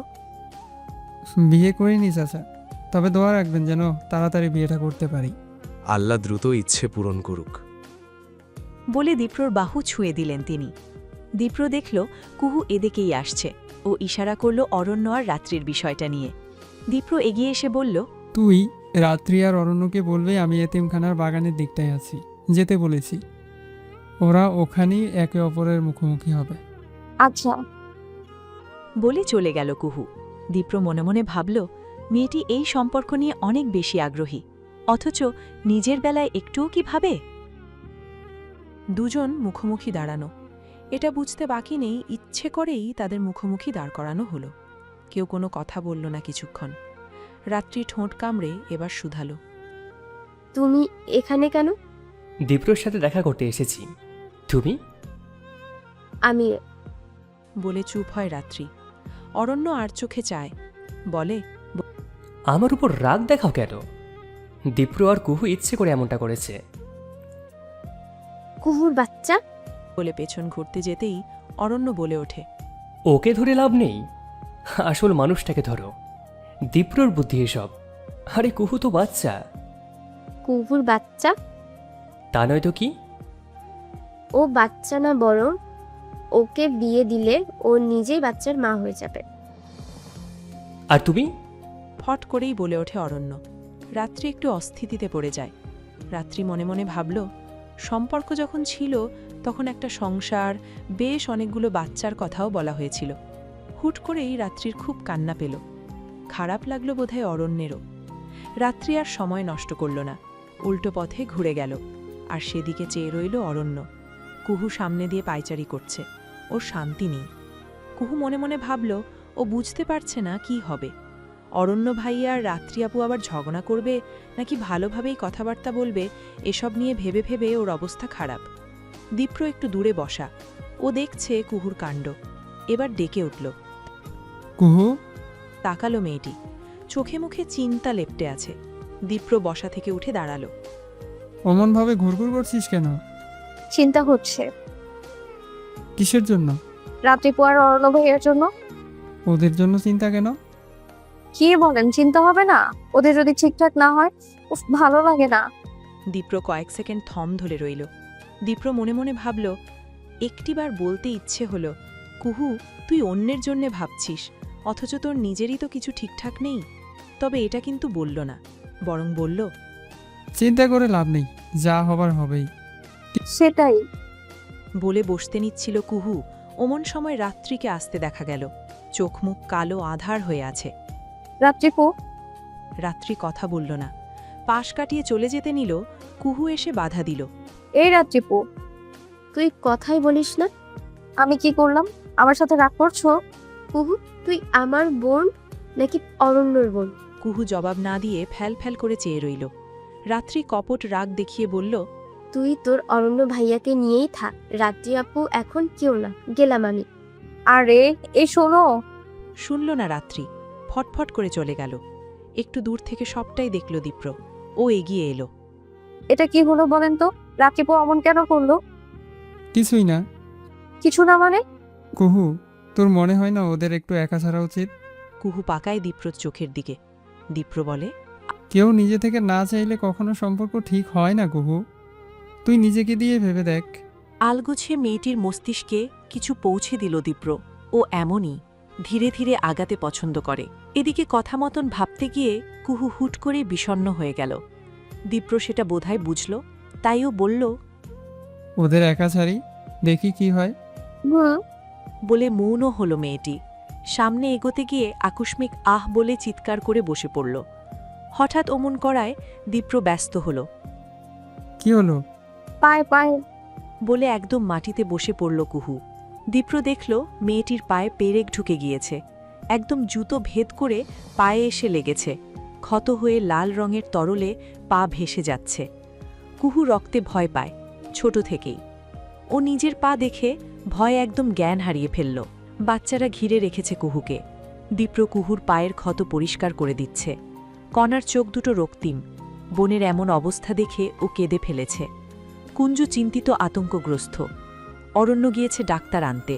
[SPEAKER 5] বিয়ে করিনি চাচা, তবে দোয়া রাখবেন যেন তাড়াতাড়ি বিয়েটা করতে পারি।
[SPEAKER 15] আল্লাহ দ্রুত ইচ্ছে পূরণ করুক।
[SPEAKER 1] বলে দীপ্রর বাহু ছুঁয়ে দিলেন তিনি। দীপ্র দেখল কুহু এদিকেই আসছে। ও ইশারা করল অরণ্য আর রাত্রির বিষয়টা নিয়ে। দীপ্র এগিয়ে এসে বলল,
[SPEAKER 5] তুই রাত্রি আর অরণ্যকে বলবে আমি এতিমখানার বাগানের দিকটায় আছি, যেতে বলেছি। ওরা ওখানেই একে অপরের মুখোমুখি হবে।
[SPEAKER 3] আচ্ছা।
[SPEAKER 1] বলে চলে গেল কুহু। দীপ্র মনে মনে ভাবল, মেয়েটি এই সম্পর্ক নিয়ে অনেক বেশি আগ্রহী, অথচ নিজের বেলায় একটুও কি ভাবে।
[SPEAKER 14] দুজন মুখোমুখি দাঁড়ানো, এটা বুঝতে বাকি নেই ইচ্ছে করেই তাদের মুখোমুখি দাঁড় করানো হলো। কেউ কোনো কথা বলল না কিছুক্ষণ। রাত্রি ঠোঁট কামড়ে এবার শুধালো,
[SPEAKER 11] তুমি এখানে কেন?
[SPEAKER 13] দীপ্রর সাথে দেখা করতে এসেছি। তুমি?
[SPEAKER 11] আমি
[SPEAKER 14] বলে চুপ হয় রাত্রি। অরণ্য আর চোখে চায়, বলে,
[SPEAKER 13] আমার উপর রাগ দেখাও কেন? দীপ্র আর কুহু ইচ্ছে করে এমনটা করেছে।
[SPEAKER 11] কুহুর বাচ্চা
[SPEAKER 14] বলে পেছন ঘুরতে যেতেই অরণ্য বলে ওঠে,
[SPEAKER 13] ওকে ধরে লাভ নেই, আসল মানুষটাকে ধরো। দীপ্রর বুদ্ধি এসব। আরে কুহু তো বাচ্চা।
[SPEAKER 11] কুহুর বাচ্চা?
[SPEAKER 13] তা নয় তো কি?
[SPEAKER 11] ও বাচ্চা না, বরং ওকে বিয়ে দিলে ও নিজেই বাচ্চার মা হয়ে যাবে।
[SPEAKER 13] আর তুমি?
[SPEAKER 14] ফট করেই বলে ওঠে অরণ্য। রাত্রি একটু অস্থিতিতে পড়ে যায়। রাত্রি মনে মনে ভাবল, সম্পর্ক যখন ছিল তখন একটা সংসার, বেশ অনেকগুলো বাচ্চার কথাও বলা হয়েছিল। হুট করেই রাত্রির খুব কান্না পেল। খারাপ লাগলো বোধহয় অরণ্যেরও। রাত্রি আর সময় নষ্ট করল না, উল্টো পথে ঘুরে গেল। আর সেদিকে চেয়ে রইল অরণ্য। কুহু সামনে দিয়ে পায়চারি করছে, ওর শান্তি নেই। কুহু মনে মনে ভাবল, ও বুঝতে পারছে না কি হবে। অরণ্য ভাইয়া আর রাত্রি আপু আবার ঝগড়া করবে নাকি ভালোভাবেই কথাবার্তা বলবে, এসব নিয়ে ভেবে ভেবে ওর অবস্থা খারাপ। দীপ্র একটু দূরে বসা, ও দেখছে কুহুর কাণ্ড। এবার ডেকে উঠল।
[SPEAKER 5] কুহু?
[SPEAKER 14] তাকালো মেয়েটি, চোখে মুখে চিন্তা লেপ্টে আছে। দীপ্র বসা থেকে উঠে দাঁড়ালো।
[SPEAKER 5] অমনভাবে ঘুরঘুর করছিস কেন?
[SPEAKER 3] চিন্তা হচ্ছে।
[SPEAKER 5] কিসের জন্য?
[SPEAKER 3] রাত্রিপু আর অরণ্য ভাইয়ের জন্য।
[SPEAKER 5] ওদের জন্য চিন্তা কেন?
[SPEAKER 3] কি বলেন, চিন্তা হবে না? ওদের যদি ঠিকঠাক না হয়, উফ, ভালো লাগে না।
[SPEAKER 14] দীপ্র কয়েক সেকেন্ড থম ধরে রইল। দীপ্র মনে মনে ভাবল, একটিবার বলতে ইচ্ছে হলো, কুহু, তুই অন্যের জন্যে ভাবছিস, অথচ তোর নিজেরই তো কিছু ঠিকঠাক নেই। তবে এটা কিন্তু বলল না, বরং বলল,
[SPEAKER 5] চিন্তা করে লাভ নেই, যা হবার হবেই।
[SPEAKER 3] সেটাই
[SPEAKER 14] বলে বসতে নিচ্ছিল কুহু। অমন সময় রাত্রিকে আসতে দেখা গেল। চোখ মুখ কালো আধার হয়ে আছে।
[SPEAKER 3] রাত্রিপু।
[SPEAKER 14] রাত্রি কথা বলল না, পাশ কাটিয়ে চলে যেতে নিল। কুহু এসে বাধা দিল।
[SPEAKER 3] এই রাত্রিপু,
[SPEAKER 11] তুই কথাই বলিস না।
[SPEAKER 3] আমি কি করলাম? আমার সাথে রাগ করছো?
[SPEAKER 11] কুহু, তুই আমার বোন নাকি অরণ্যর বোন?
[SPEAKER 14] কুহু জবাব না দিয়ে ফ্যাল ফ্যাল করে চেয়ে রইল। রাত্রি কপট রাগ দেখিয়ে বলল,
[SPEAKER 11] তুই তোর অরণ্য ভাইয়াকে নিয়েই থাক, রাত্রি আপু এখন কেউ না, গেলাম আমি।
[SPEAKER 3] আরে এই শোনো।
[SPEAKER 14] শুনল না রাত্রি, ফটফট করে চলে গেল। একটু দূর থেকে সবটাই দেখল দীপ্র। ও এগিয়ে এলো।
[SPEAKER 3] এটা কি হলো বলেন তো? রাত্রিপু অমন কেন করলো?
[SPEAKER 5] কিছুই না।
[SPEAKER 3] কিছু না মানে?
[SPEAKER 5] কুহু, তোর মনে হয় না ওদের একটু একা ছাড়া উচিত?
[SPEAKER 14] কুহু পাকায় দীপ্রর চোখের দিকে। দীপ্র বলে,
[SPEAKER 5] কেউ নিজে থেকে না চাইলে কখনো সম্পর্ক ঠিক হয় না কুহু। তুই নিজেকে দিয়ে ভেবে দেখ।
[SPEAKER 14] আলগুছিয়ে মেয়েটির মস্তিষ্কে কিছু পৌঁছে দিল দীপ্র। ও এমনই ধীরে ধীরে আগাতে পছন্দ করে। এদিকে কথা মতন ভাবতে গিয়ে কুহু হুট করে বিষণ্ণ হয়ে গেল। দীপ্র সেটা বোধহয় বুঝল, তাই ও বলল,
[SPEAKER 5] ওদের একা ছাড়ি, দেখি কি হয়।
[SPEAKER 14] বলে মৌনও হল মেয়েটি। সামনে এগোতে গিয়ে আকস্মিক আহ বলে চিৎকার করে বসে পড়ল। হঠাৎ অমন করায় দীপ্র ব্যস্ত হল।
[SPEAKER 5] কি হলো?
[SPEAKER 3] পায়ে পায়ে
[SPEAKER 14] বলে একদম মাটিতে বসে পড়ল কুহু। দীপ্র দেখল মেয়েটির পায়ে পেরেক ঢুকে গিয়েছে। একদম জুতো ভেদ করে পায়ে এসে লেগেছে। ক্ষত হয়ে লাল রঙের তরলে পা ভেসে যাচ্ছে। কুহু রক্তে ভয় পায় ছোট থেকেই। ও নিজের পা দেখে ভয় একদম জ্ঞান হারিয়ে ফেলল। বাচ্চারা ঘিরে রেখেছে কুহুকে। দীপ্র কুহুর পায়ের ক্ষত পরিষ্কার করে দিচ্ছে। কণার চোখ দুটো রক্তিম। বোনের এমন অবস্থা দেখে ও কেঁদে ফেলেছে। কুঞ্জু চিন্তিত আতঙ্কগ্রস্ত। অরণ্য গিয়েছে ডাক্তার আনতে।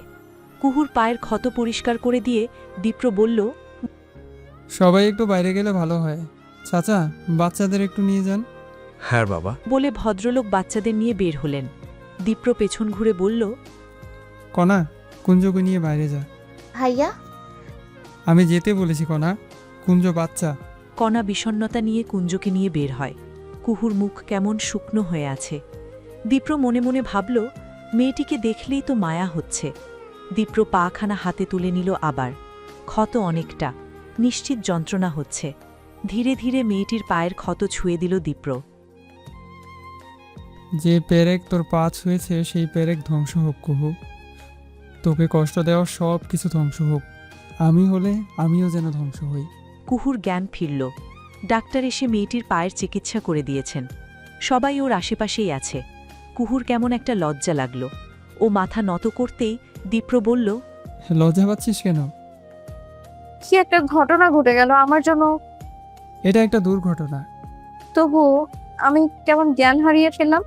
[SPEAKER 14] কুহুর পায়ের ক্ষত পরিষ্কার করে দিয়ে দীপ্র বলল,
[SPEAKER 5] সবাই একটু বাইরে গেলে ভালো হয়। চাচা, বাচ্চাদের একটু নিয়ে যান।
[SPEAKER 15] হ্যাঁ বাবা।
[SPEAKER 14] বলে ভদ্রলোক বাচ্চাদের নিয়ে বের হলেন। দীপ্র পেছন ঘুরে বলল,
[SPEAKER 5] কণা, কুঞ্জকে নিয়ে বাইরে যা।
[SPEAKER 8] ভাইয়া,
[SPEAKER 5] আমি যেতে বলেছি কণা, কুঞ্জ বাচ্চা।
[SPEAKER 14] কণা বিষণ্ণতা নিয়ে কুঞ্জকে নিয়ে বের হয়। কুহুর মুখ কেমন শুকনো হয়ে আছে। দীপ্র মনে মনে ভাবল, মেয়েটিকে দেখলেই তো মায়া হচ্ছে। দীপ্র পাখানা হাতে তুলে নিল আবার। ক্ষত অনেকটা, নিশ্চিত যন্ত্রণা হচ্ছে। ধীরে ধীরে মেয়েটির পায়ের ক্ষত ছুঁয়ে দিল দীপ্র।
[SPEAKER 5] যে পেরেক তোর পা ছুঁয়েছে সেই পেরেক ধ্বংস হোক কুহু। তোকে কষ্ট দেওয়া সব কিছু ধ্বংস হোক। আমি হলে আমিও যেন ধ্বংস হই।
[SPEAKER 14] কুহুর জ্ঞান ফিরল। ডাক্তার এসে মেয়েটির পায়ের চিকিৎসা করে দিয়েছেন। সবাই ওর আশেপাশেই আছে। কুহুর কেমন একটা লজ্জা লাগল। ও মাথা নত করতেই দীপ্র বলল,
[SPEAKER 5] লজ্জা পাচ্ছিস কেন?
[SPEAKER 3] কি একটা ঘটনা ঘটে গেল আমার জন্য।
[SPEAKER 5] এটা একটা দুর্ঘটনা।
[SPEAKER 3] তবু আমি কেমন জ্ঞান হারিয়ে ফেললাম।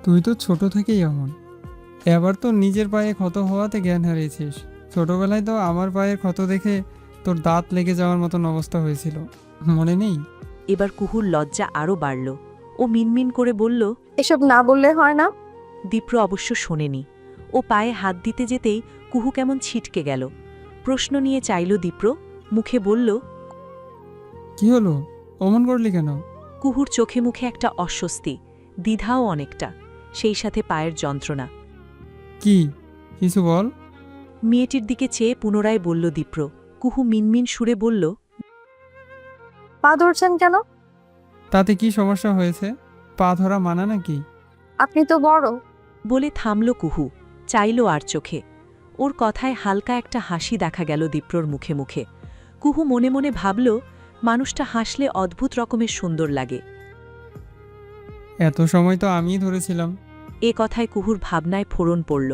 [SPEAKER 5] তুই তো ছোট থেকেই এমন। এবার তো নিজের পায়ে ক্ষত হওয়াতে জ্ঞান হারিয়েছিস। ছোটবেলায় তো আমার পায়ের ক্ষত দেখে তোর দাঁত লেগে যাওয়ার মতন অবস্থা হয়েছিল, মনে নেই?
[SPEAKER 14] এবার কুহুর লজ্জা আরও বাড়ল। ও মিনমিন করে বলল,
[SPEAKER 3] এসব না বললে হয় না।
[SPEAKER 14] দীপ্র অবশ্য শোনেনি। ও পায়ে হাত দিতে যেতেই কুহু কেমন ছিটকে গেল। প্রশ্ন নিয়ে চাইল দীপ্র, মুখে বলল,
[SPEAKER 5] কি হলো, অমন করলি কেন?
[SPEAKER 14] কুহুর চোখে মুখে একটা অস্বস্তি, দ্বিধাও অনেকটা, সেই সাথে পায়ের যন্ত্রণা।
[SPEAKER 5] কি, কিছু বল।
[SPEAKER 14] মেয়েটির দিকে চেয়ে পুনরায় বলল দীপ্র। কুহু মিনমিন সুরে বলল,
[SPEAKER 3] পা ধরছেন কেন?
[SPEAKER 5] তাতে কি সমস্যা হয়েছে? পা ধরা মানা নাকি?
[SPEAKER 3] আপনি তো বড়।
[SPEAKER 14] বলে থামল কুহু, চাইল আর চোখে। ওর কথায় হালকা একটা হাসি দেখা গেল দীপ্রর মুখে মুখে। কুহু মনে মনে ভাবল, মানুষটা হাসলে অদ্ভুত রকমের সুন্দর লাগে।
[SPEAKER 5] এত সময় তো আমিই ধরেছিলাম।
[SPEAKER 14] এ কথায় কুহুর ভাবনায় ফোড়ন পড়ল।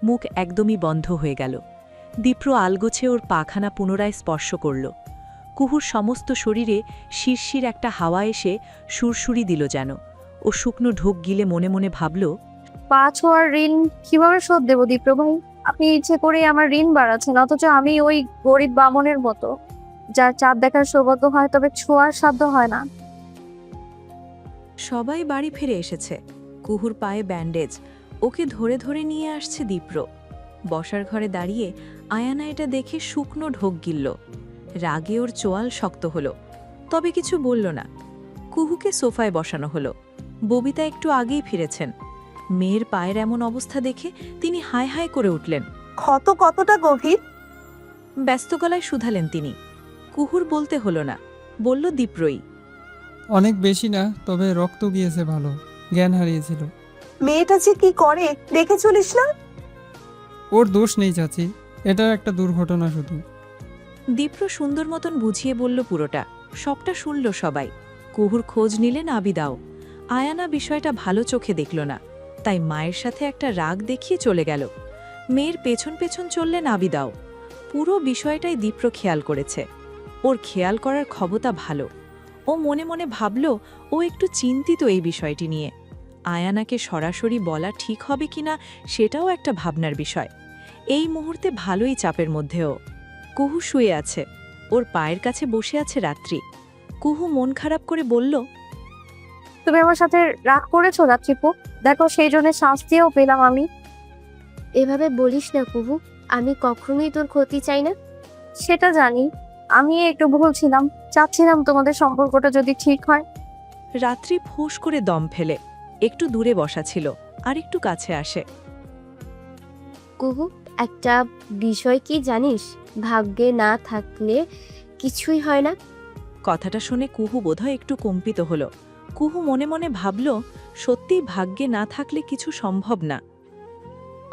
[SPEAKER 14] মুখ একদমই বন্ধ হয়ে গেল। দীপ্র আলগোছে ওর পাখানা পুনরায় স্পর্শ করল। কুহুর সমস্ত শরীরে শিরশির একটা হাওয়া এসে সুরসুরি দিল যেন। ও শুকনো ঢোক গিলে মনে মনে ভাবল,
[SPEAKER 3] পা ছোঁয়ার ঋণ কিভাবে শোধ দেব দীপ্র ভাই? আপনি ইচ্ছে করে আমার ঋণ বাড়াচ্ছেন, অথচ আমি ওই গরিব বামনের মতো, যার চাঁদ দেখার সৌভাগ্য হয় তবে ছোঁয়ার সাধ্য হয় না।
[SPEAKER 1] সবাই বাড়ি ফিরে এসেছে। কুহুর পায়ে ব্যান্ডেজ। ওকে ধরে ধরে নিয়ে আসছে দীপ্র। বসার ঘরে দাঁড়িয়ে আয়ানা এটা দেখে শুকনো ঢোক গিলল। রাগে ওর চোয়াল শক্ত হলো, তবে কিছু বলল না। কুহুকে সোফায় বসানো হলো। ববিতা একটু আগেই ফিরেছেন। মেয়ের পায়ের এমন অবস্থা দেখে তিনি হায় হায় করে উঠলেন।
[SPEAKER 6] ক্ষত কতটা গভীর?
[SPEAKER 1] ব্যস্ত গলায় শুধালেন তিনি। কুহুর বলতে হলো না, বলল দীপ্রই।
[SPEAKER 5] অনেক বেশি না, তবে রক্ত গিয়েছে ভালো, জ্ঞান হারিয়েছিল।
[SPEAKER 6] মেয়েটা যে কি করে দেখে চলিস না?
[SPEAKER 5] ওর দোষ নেই চাচি, এটা একটা দুর্ঘটনা শুধু।
[SPEAKER 1] দীপ্র সুন্দর মতন বুঝিয়ে বলল পুরোটা। সবটা শুনল সবাই। কুহুর খোঁজ নিলেন আবিদাও। আয়ানা বিষয়টা ভালো চোখে দেখল না, তাই মায়ের সাথে একটা রাগ দেখিয়ে চলে গেল। মেয়ের পেছন পেছন চললেন আবিদাও। পুরো বিষয়টাই দীপ্র খেয়াল করেছে। ওর খেয়াল করার ক্ষমতা ভালো। ও মনে মনে ভাবল, ও একটু চিন্তিত এই বিষয়টি নিয়ে। আয়ানাকে সরাসরি বলা ঠিক হবে কিনা সেটাও একটা ভাবনার বিষয়। এই মুহূর্তে ভালোই চাপের মধ্যেও। কুহু শুয়ে আছে। ওর পায়ের কাছে বসে আছে রাত্রি। কুহু মন খারাপ করে বলল,
[SPEAKER 3] তুমি আমার সাথে রাগ করেছো রাত্রিপু? দেখো, সেই জন্য শাস্তিও পেলাম আমি।
[SPEAKER 11] এভাবে বলিস না কুহু, আমি কখনোই তোর ক্ষতি চাই না।
[SPEAKER 3] সেটা জানি, আমি একটু ভুল ছিলাম। চাচ্ছিলাম তোমাদের সম্পর্কটা যদি ঠিক হয়।
[SPEAKER 1] রাত্রি ফোঁস করে দম ফেলে। একটু দূরে বসা ছিল, আর একটু কাছে আসে।
[SPEAKER 11] কুহু, একটা বিষয় কি জানিস? ভাগ্যে না থাকলে কিছুই হয় না।
[SPEAKER 1] কথাটা শুনে কুহু বোধহয় একটু কম্পিত হল। কুহু মনে মনে ভাবল, সত্যিই ভাগ্যে না থাকলে কিছু সম্ভব না।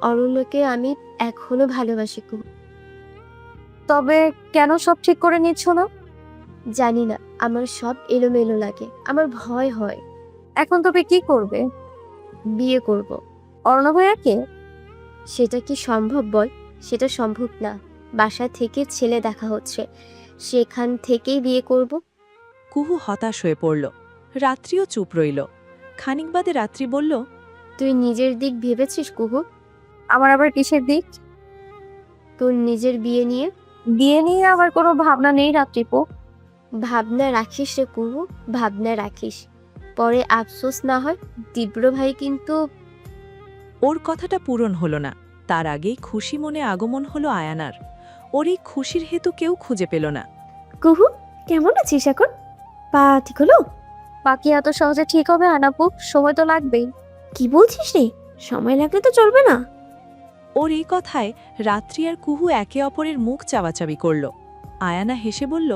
[SPEAKER 11] অরণ্যকে আমি এখনো ভালোবাসি কুহু।
[SPEAKER 3] তবে কেন সব ঠিক করে নিচ্ছ না?
[SPEAKER 11] জানি না, আমার সব এলোমেলো লাগে, আমার ভয় হয়।
[SPEAKER 3] এখন তবে কি করবে?
[SPEAKER 11] বিয়ে করব।
[SPEAKER 3] অরণ্য ভাইয়াকে?
[SPEAKER 11] সেটা কি সম্ভব বল? সেটা সম্ভব না। বাসা থেকে ছেলে দেখা হচ্ছে, সেখান থেকেই বিয়ে করব।
[SPEAKER 1] কুহু হতাশ হয়ে পড়ল। রাত্রিও চুপ রইল। খানিক বাদে রাত্রি বলল,
[SPEAKER 11] তুই নিজের দিক ভেবেছিস কুহু?
[SPEAKER 3] আমার আবার কিসের দিক?
[SPEAKER 11] তোর নিজের বিয়ে নিয়ে।
[SPEAKER 3] বিয়ে নিয়ে আবার কোনো ভাবনা নেই রাত্রিপু।
[SPEAKER 11] ভাবনা রাখিস রে কুহু, ভাবনা রাখিস, পরে আফসোস না হয়। দীপ্র ভাই কিন্তু।
[SPEAKER 1] ওর কথাটা পূরণ হলো না।
[SPEAKER 14] তার আগেই খুশি মনে আগমন হলো আয়ানার। ওর এই খুশির হেতু কেউ খুঁজে পেল না।
[SPEAKER 4] কুহু, কেমন আছিস এখন? পা ঠিক হলো?
[SPEAKER 3] বাকি এত সহজে ঠিক হবে আনাপু? সময় তো লাগবেই।
[SPEAKER 4] কি বলছিস রে? সময় লাগলে তো চলবে না।
[SPEAKER 14] ওর এই কথায় রাত্রি আর কুহু একে অপরের মুখ চাওয়াচাবি করল। আয়ানা হেসে বলল,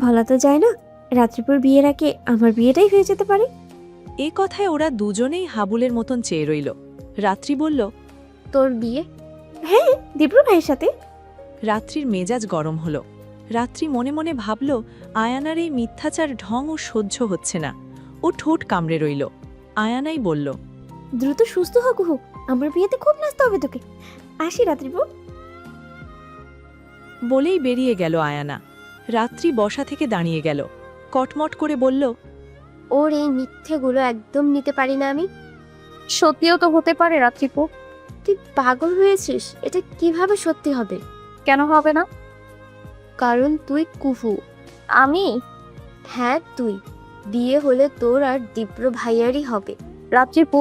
[SPEAKER 4] বলা তো যায় না, রাত্রিপুর বিয়ের আগে আমার বিয়েটাই হয়ে যেতে পারে।
[SPEAKER 14] এ কথায় ওরা দুজনেই হাবুলের মতন চেয়ে রইল। রাত্রি বলল,
[SPEAKER 11] তোর বিয়ে?
[SPEAKER 4] হ্যাঁ, দীপ্র ভাইয়ের সাথে।
[SPEAKER 14] রাত্রির মেজাজ গরম হলো। রাত্রি মনে মনে ভাবল, আয়ানার এই মিথ্যাচার ঢং ও সহ্য হচ্ছে না। ও ঠোঁট কামড়ে রইল। আয়ানাই বলল,
[SPEAKER 4] দ্রুত সুস্থ হ কুহু, আমার বিয়েতে খুব নাচতে হবে তোকে। আসি রাত্রিপুর।
[SPEAKER 14] বলেই বেরিয়ে গেল আয়ানা। রাত্রি বসা থেকে দাঁড়িয়ে গেল, কটমট করে বলল,
[SPEAKER 11] ওর এই মিথ্যেগুলো একদম নিতে পারি না আমি।
[SPEAKER 3] সত্যিও তো হতে পারে রাত্রিপু।
[SPEAKER 11] তুই পাগল হয়েছিস? এটা কিভাবে সত্যি হবে?
[SPEAKER 3] কেন হবে না?
[SPEAKER 11] কারণ তুই কুহু।
[SPEAKER 3] আমি?
[SPEAKER 11] হ্যাঁ তুই। বিয়ে হলে তোর আর দীপ্র ভাইয়ারই হবে।
[SPEAKER 3] রাত্রিপু,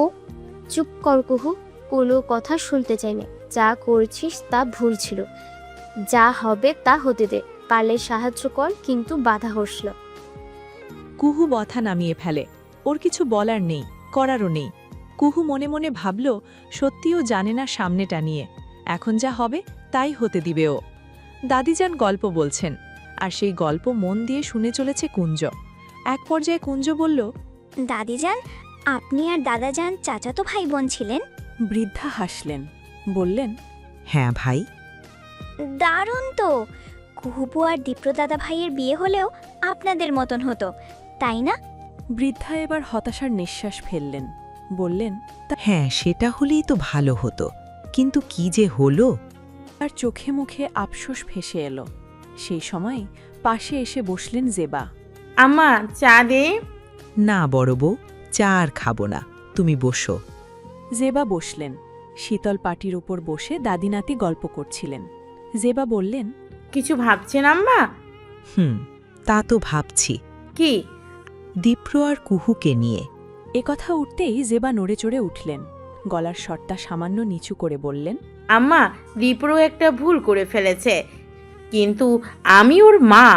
[SPEAKER 11] চুপ কর কুহু, কোনো কথা শুনতে চাই না। যা করছিস তা ভুল ছিল। যা হবে তা হতে দে। পারলে সাহায্য কর, কিন্তু বাধা হোস না।
[SPEAKER 14] কুহু বথা নামিয়ে ফেলে। ওর কিছু বলার নেই, করারও নেই। কুহু মনে মনে ভাবল, সত্যিও জানে না সামনেটা নিয়ে। এখন যা হবে তাই হতে দিবে ও। দাদিজান গল্প বলছেন, আর সেই গল্প মন দিয়ে শুনে চলেছে কুঞ্জ। এক পর্যায়ে কুঞ্জ বলল,
[SPEAKER 12] দাদিজান, আপনি আর দাদাজান চাচাতো ভাই বোন ছিলেন?
[SPEAKER 14] বৃদ্ধা হাসলেন, বললেন,
[SPEAKER 10] হ্যাঁ ভাই।
[SPEAKER 12] দারুণ তো। কুহুপু আর দীপ্র দাদা ভাইয়ের বিয়ে হলেও আপনাদের মতন হতো, তাই না?
[SPEAKER 14] বৃদ্ধা এবার হতাশার নিঃশ্বাস ফেললেন, বললেন,
[SPEAKER 10] হ্যাঁ, সেটা হলেই তো ভালো হতো, কিন্তু কি যে হলো।
[SPEAKER 14] তার চোখে মুখে আফসোস ভেসে এলো। সেই সময় পাশে এসে বসলেন জেবা।
[SPEAKER 7] আম্মা, চা দে।
[SPEAKER 10] না বড় বউ, চা আর খাবো না, তুমি বসো।
[SPEAKER 14] জেবা বসলেন। শীতল পাটির উপর বসে দাদিনাতি গল্প করছিলেন। জেবা বললেন,
[SPEAKER 7] কিছু ভাবছেন আম্মা?
[SPEAKER 10] তা তো ভাবছি।
[SPEAKER 7] কি?
[SPEAKER 10] দীপ্র আর কুহুকে নিয়ে।
[SPEAKER 14] কথা উঠতেই জেবা নড়ে চড়ে উঠলেন। গলার স্বরটা সামান্য নিচু করে বললেন,
[SPEAKER 7] আম্মা, দীপ্র একটা ভুল করে ফেলেছে, কিন্তু আমি ওর মা।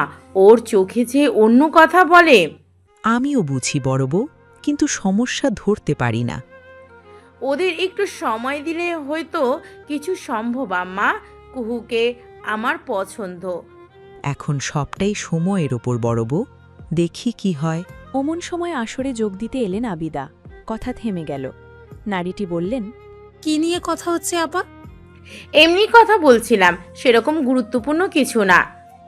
[SPEAKER 7] ওর চোখে যে অন্য কথা বলে।
[SPEAKER 10] আমিও বুঝি বড় বউ, কিন্তু সমস্যা ধরতে পারি না।
[SPEAKER 7] ওদের একটু সময় দিলে হয়তো কিছু সম্ভব আম্মা। কুহুকে আমার পছন্দ।
[SPEAKER 10] এখন সবটাই সময়ের ওপর বড় বউ, দেখি কি হয়।
[SPEAKER 14] অমন সময় আসরে যোগ দিতে এলেন আবিদা। কথা থেমে গেল। নারীটি বললেন,
[SPEAKER 7] কি নিয়ে কথা হচ্ছে আপা? এমনি কথা বলছিলাম, সেরকম গুরুত্বপূর্ণ কিছু না।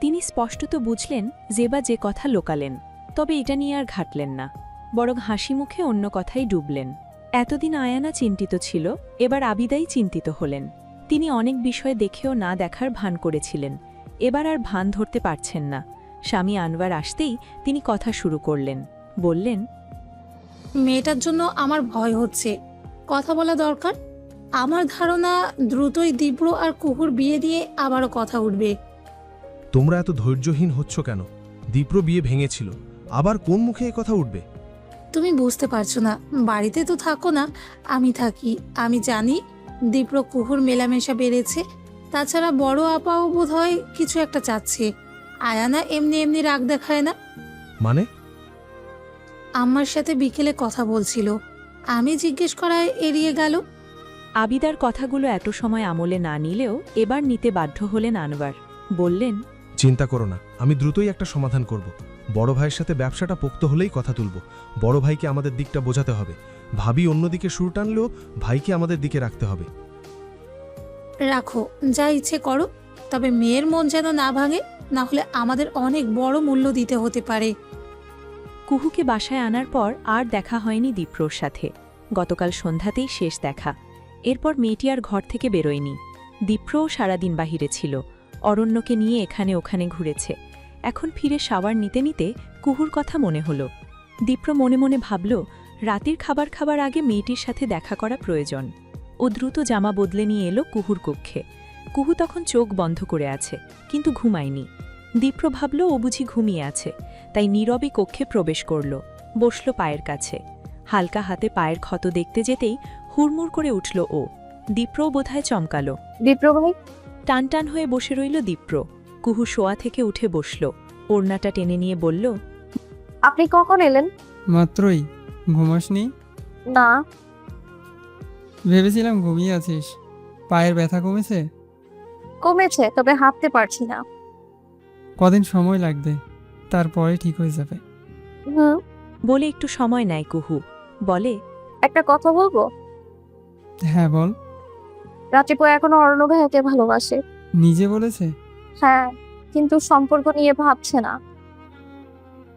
[SPEAKER 14] তিনি স্পষ্টত বুঝলেন জেবা যে কথা লোকালেন, তবে এটা নিয়ে আর ঘাটলেন না, বরং হাসি মুখে অন্য কথাই ডুবলেন। এতদিন আয়ানা চিন্তিত ছিল, এবার আবিদাই চিন্তিত হলেন। তিনি অনেক বিষয় দেখেও না দেখার ভান করেছিলেন, এবার আর ভান ধরতে পারছেন না। স্বামী আনওয়ার আসতেই তিনি কথা শুরু করলেন, বললেন,
[SPEAKER 16] মেয়েটার জন্য আমার ভয় হচ্ছে, কথা বলা দরকার। আমার ধারণা দ্রুতই দীপ্র আর কুহুর বিয়ে দিয়ে আবারও কথা উঠবে।
[SPEAKER 15] তোমরা এত ধৈর্যহীন হচ্ছ কেন? দীপ্র বিয়ে ভেঙেছিল, আবার কোন মুখে এ কথা উঠবে?
[SPEAKER 16] তুমি বুঝতে পারছো না, বাড়িতে তো থাকো না, আমি থাকি। আমি জানি দীপ্র কুহুর মেলামেশা বেড়েছে। তাছাড়া বড় আপাও বোধহয় কিছু একটা চাচ্ছে। আয়ানা এমনি এমনি রাগ দেখায় না।
[SPEAKER 15] মানে?
[SPEAKER 16] আমার সাথে বিকেলে কথা বলছিল, আমি জিজ্ঞেস করায় এড়িয়ে গেল।
[SPEAKER 14] আবিদার কথাগুলো এত সময় আমলে না নিলেও এবার নিতে বাধ্য হলেন আনওয়ার। বললেন,
[SPEAKER 15] চিন্তা করো না, আমি দ্রুতই একটা সমাধান করব। বড় ভাইয়ের সাথে ব্যবসাটা পোক্ত হলেই কথা তুলব। বড় ভাইকে আমাদের দিকটা বোঝাতে হবে। ভাবি অন্যদিকে সুর টানলেও ভাইকে আমাদের দিকে রাখতে হবে।
[SPEAKER 16] রাখো, যা ইচ্ছে করো, তবে মেয়ের মন যেন না ভাঙে, না হলে আমাদের অনেক বড় মূল্য দিতে হতে পারে।
[SPEAKER 14] কুহুকে বাসায় আনার পর আর দেখা হয়নি দীপ্রর সাথে। গতকাল সন্ধ্যাতেই শেষ দেখা। এরপর মেয়েটি আর ঘর থেকে বেরোয়নি। দীপ্রও সারাদিন বাহিরে ছিল, অরণ্যকে নিয়ে এখানে ওখানে ঘুরেছে। এখন ফিরে শাওয়ার নিতে নিতে কুহুর কথা মনে হলো। দীপ্র মনে মনে ভাবল, রাতের খাবার আগে মেয়েটির সাথে দেখা করা প্রয়োজন। ও দ্রুত জামা বদলে নিয়ে এলো কুহুর কক্ষে। কুহু তখন চোখ বন্ধ করে আছে, কিন্তু ঘুমায়নি। দীপ্র ভাবল ও বুঝি ঘুমিয়ে আছে, তাই নীরবে কক্ষে প্রবেশ করল, বসল পায়ের কাছে। হালকা হাতে পায়ের ক্ষত দেখতে যেতেই হুড়মুড় করে উঠল ও।
[SPEAKER 1] দীপ্র বোধহয় চমকালো।
[SPEAKER 3] দীপ্র ভাই,
[SPEAKER 1] টান টান হয়ে বসে রইল দীপ্র। কুহু শোয়া থেকে উঠে বসল, ওড়নাটা টেনে নিয়ে বলল,
[SPEAKER 3] আপনি কখন এলেন?
[SPEAKER 5] মাত্রই। ঘুমাসনি?
[SPEAKER 3] না।
[SPEAKER 5] ভেবেছিলাম ঘুমিয়ে আছিস। পায়ের ব্যথা কমেছে?
[SPEAKER 3] কমেছে, তবে হাঁটতে পারছি না।
[SPEAKER 5] কদিন সময় লাগবে, তারপরে ঠিক হয়ে যাবে।
[SPEAKER 3] হুম।
[SPEAKER 1] বলে একটু সময় নেয় কুহু। বলে,
[SPEAKER 3] একটা কথা বলবো?
[SPEAKER 5] হ্যাঁ বল।
[SPEAKER 3] রাত্রিপো এখনো অরণ্য ভাইয়াকে ভালোবাসে।
[SPEAKER 5] নিজে বলেছে?
[SPEAKER 3] হ্যাঁ, কিন্তু সম্পর্ক নিয়ে ভাবছে না।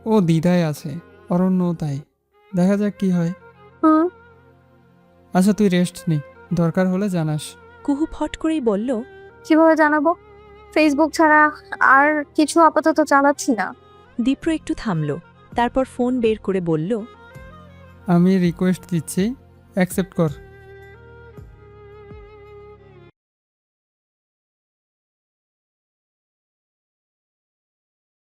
[SPEAKER 5] ও দ্বিধায় আছে, অরণ্যও তাই। দেখা যাক কি হয়।
[SPEAKER 3] হুম।
[SPEAKER 5] আচ্ছা তুই রেস্ট নে, দরকার হলে জানাস।
[SPEAKER 1] কুহু ফট করেই বলল,
[SPEAKER 3] কিভাবে জানাবো? ফেসবুক ছাড়া আর কিছু আপাতত চালাচ্ছি না।
[SPEAKER 1] দীপ্র একটু থামল, তারপর ফোন বের করে বলল,
[SPEAKER 5] আমি রিকোয়েস্ট দিচ্ছি, অ্যাকসেপ্ট কর।